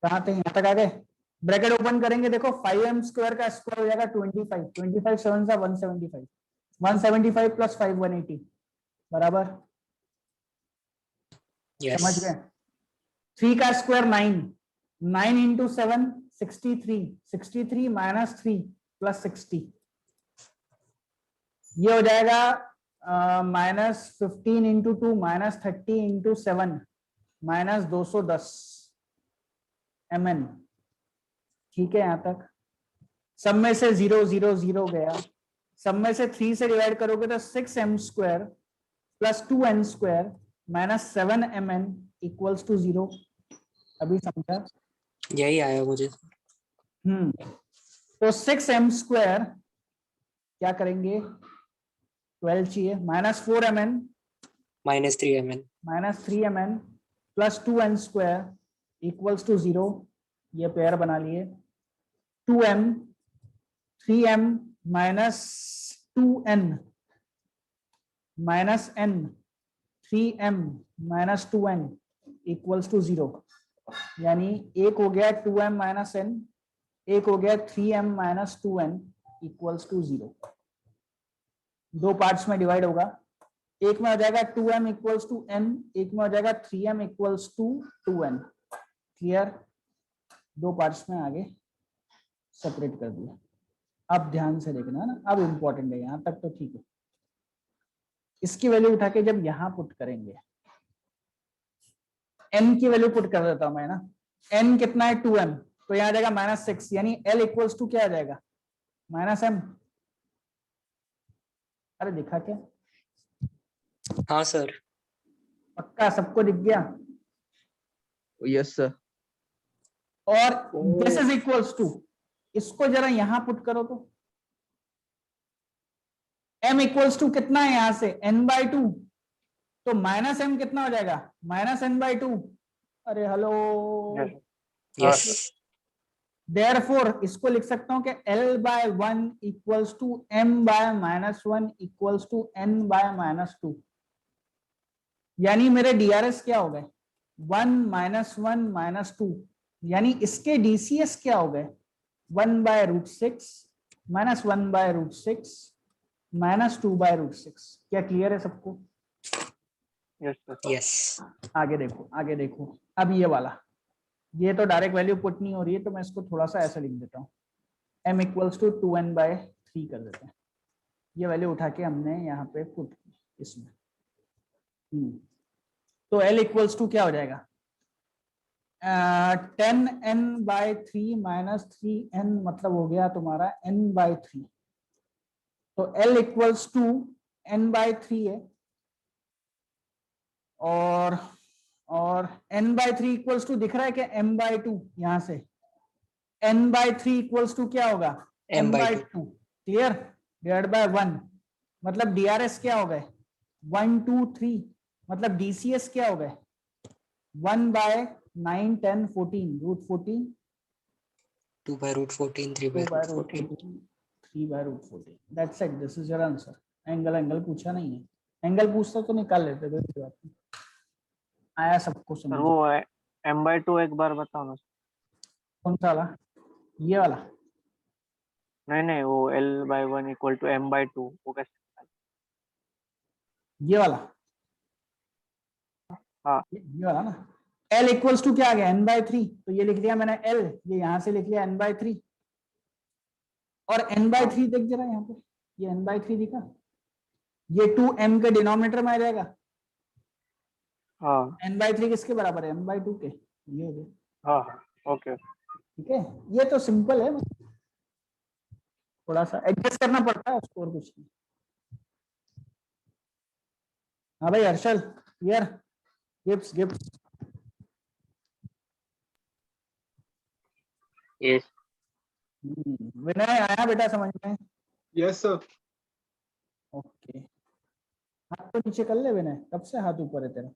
कहाँ थे? यहाँ तक आ गए। ब्रैकेट ओपन करेंगे, देखो 5m स्क्वायर का स्क्वायर हो जाएगा 25 7 सा 175 175 प्लस 5 180 बराबर। समझ यस। गए? 3 का स्क्वायर 9 इंटू 7 63 माइनस 3 प्लस 60 ये हो जाएगा minus 15 into 2 minus 30 into 7 minus 210 mn। ठीक है यहाँ तक। सब में से 0 0 0 गया, सब में से 3 से डिवाइड करोगे तो 6m square plus 2n square minus 7mn equals to 0। अभी समझा? यही आया मुझे। तो 6m स्क्वायर क्या करेंगे? 12 चाहिए minus 4mn minus 3mn plus 2n square equals to 0। ये पेयर बना लिए। 2m 3m minus 2n minus n 3m minus 2n equals to 0। यानी एक हो गया 2m माइनस n, एक हो गया 3m minus 2n equals to 0। दो पार्ट्स में डिवाइड होगा, एक में हो जाएगा 2m इक्वल्स टू n, एक में हो जाएगा 3m equals to 2n। Clear? दो पार्ट्स में आगे सेपरेट कर दिया। अब ध्यान से देखना ना, अब इंपॉर्टेंट है, यहां तक तो ठीक है। इसकी वैल्यू उठा के जब यहां पुट करेंगे, n की वैल्यू पुट कर देता हूं मैं ना। n कितना है? 2m, तो यहां आ जाएगा माइनस 6, यानी l इक्वल्स टू क्या आ जाएगा? Minus m। अरे दिखा क्या? हाँ सर। पक्का सबको दिख गया? Yes sir. और दिस इज इक्वल्स टू, इसको जरा यहां पुट करो तो m इक्वल्स टू कितना है यहां से? n/2, तो माइनस m कितना हो जाएगा? Minus n/2। अरे हेलो। यस। देयरफॉर इसको लिख सकता हूं कि l/1 equals to m/-1 equals to n/-2। यानी मेरे DRS क्या हो गए? 1 - 1 - 2, यानी इसके DCS क्या हो गए? 1/√6 माइनस 1/√6 माइनस 2/√6। क्या क्लियर है सबको? Yes sir. यस। आगे देखो अब ये वाला, ये तो डायरेक्ट वैल्यू पुट नहीं हो रही है, तो मैं इसको थोड़ा सा ऐसा लिख देता हूँ। m इक्वल्स टू 2n/3 कर देते हैं। ये वैल्यू उठा के हमने यहाँ पे पुट की इसमें। तो l इक्वल्स टू क्या हो जाएगा? 10n/3 माइनस 3n मतलब हो गया तुम्हारा n/3। तो l इक्वल्स टू n/3 है, और n/3 इक्वल्स टू दिख रहा है क्या? m/2। यहां से n/3 इक्वल्स टू क्या होगा? m/2। क्लियर? डिवाइड बाय 1 मतलब DRS क्या हो गए? 1 2 3 मतलब DCS क्या हो गए? 1/9 10 14 √14 2/√14 3/√14। 3/√14। That's it, this is your answer. Angle पूछा नहीं है, एंगल पूछता तो निकाल लेते, कोई बात नहीं। आया सबको सर समझ? वो m/2 एक बार बताओ ना। कौन सा वाला? ये वाला? नहीं वो l/1 इक्वल टू m/2 वो कैसे? ये वाला? ये वाला ना, L इक्वल्स टू क्या आ गया n/3, तो ये लिख दिया मैंने L, ये यहां से लिख लिया n/3, और n/3 देख जरा यहाँ पे, ये n/3 दिखा, ये 2m के डिनोमिनेटर में आ जाएगा, हाँ n/3 किसके बराबर है, m/2 के, ये हो गया। हाँ हाँ ओके। ठीक है, ये तो सिंपल है, थोड़ा सा एडजस्ट करना पड़ता है उसको और कुछ नहीं। हाँ भाई Harshal, clear, Gibbs Gibbs, Yes. विनय आया बेटा समझ में? Yes sir. ओके, हाथ तो नीचे कर ले विनय, कब से हाथ ऊपर है तेरा?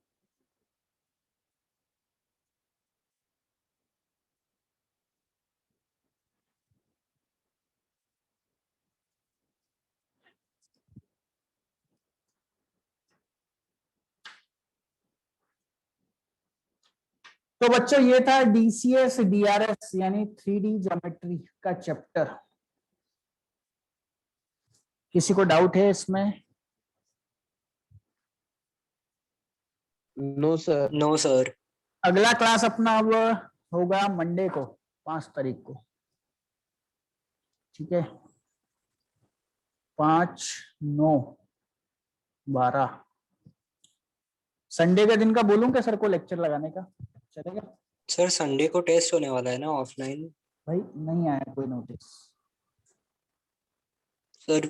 तो बच्चों ये था DCS DRS यानी 3D ज्योमेट्री का चैप्टर। किसी को डाउट है इसमें? No sir. No, sir. अगला क्लास अपना अब होगा मंडे को, 5 तारीख को, ठीक है, 5, 9, 12 संडे के दिन का बोलूं क्या सर को लेक्चर लगाने का, चलेगा? सर संडे को टेस्ट होने वाला है ना ऑफलाइन? भाई नहीं आया कोई नोटिस। सर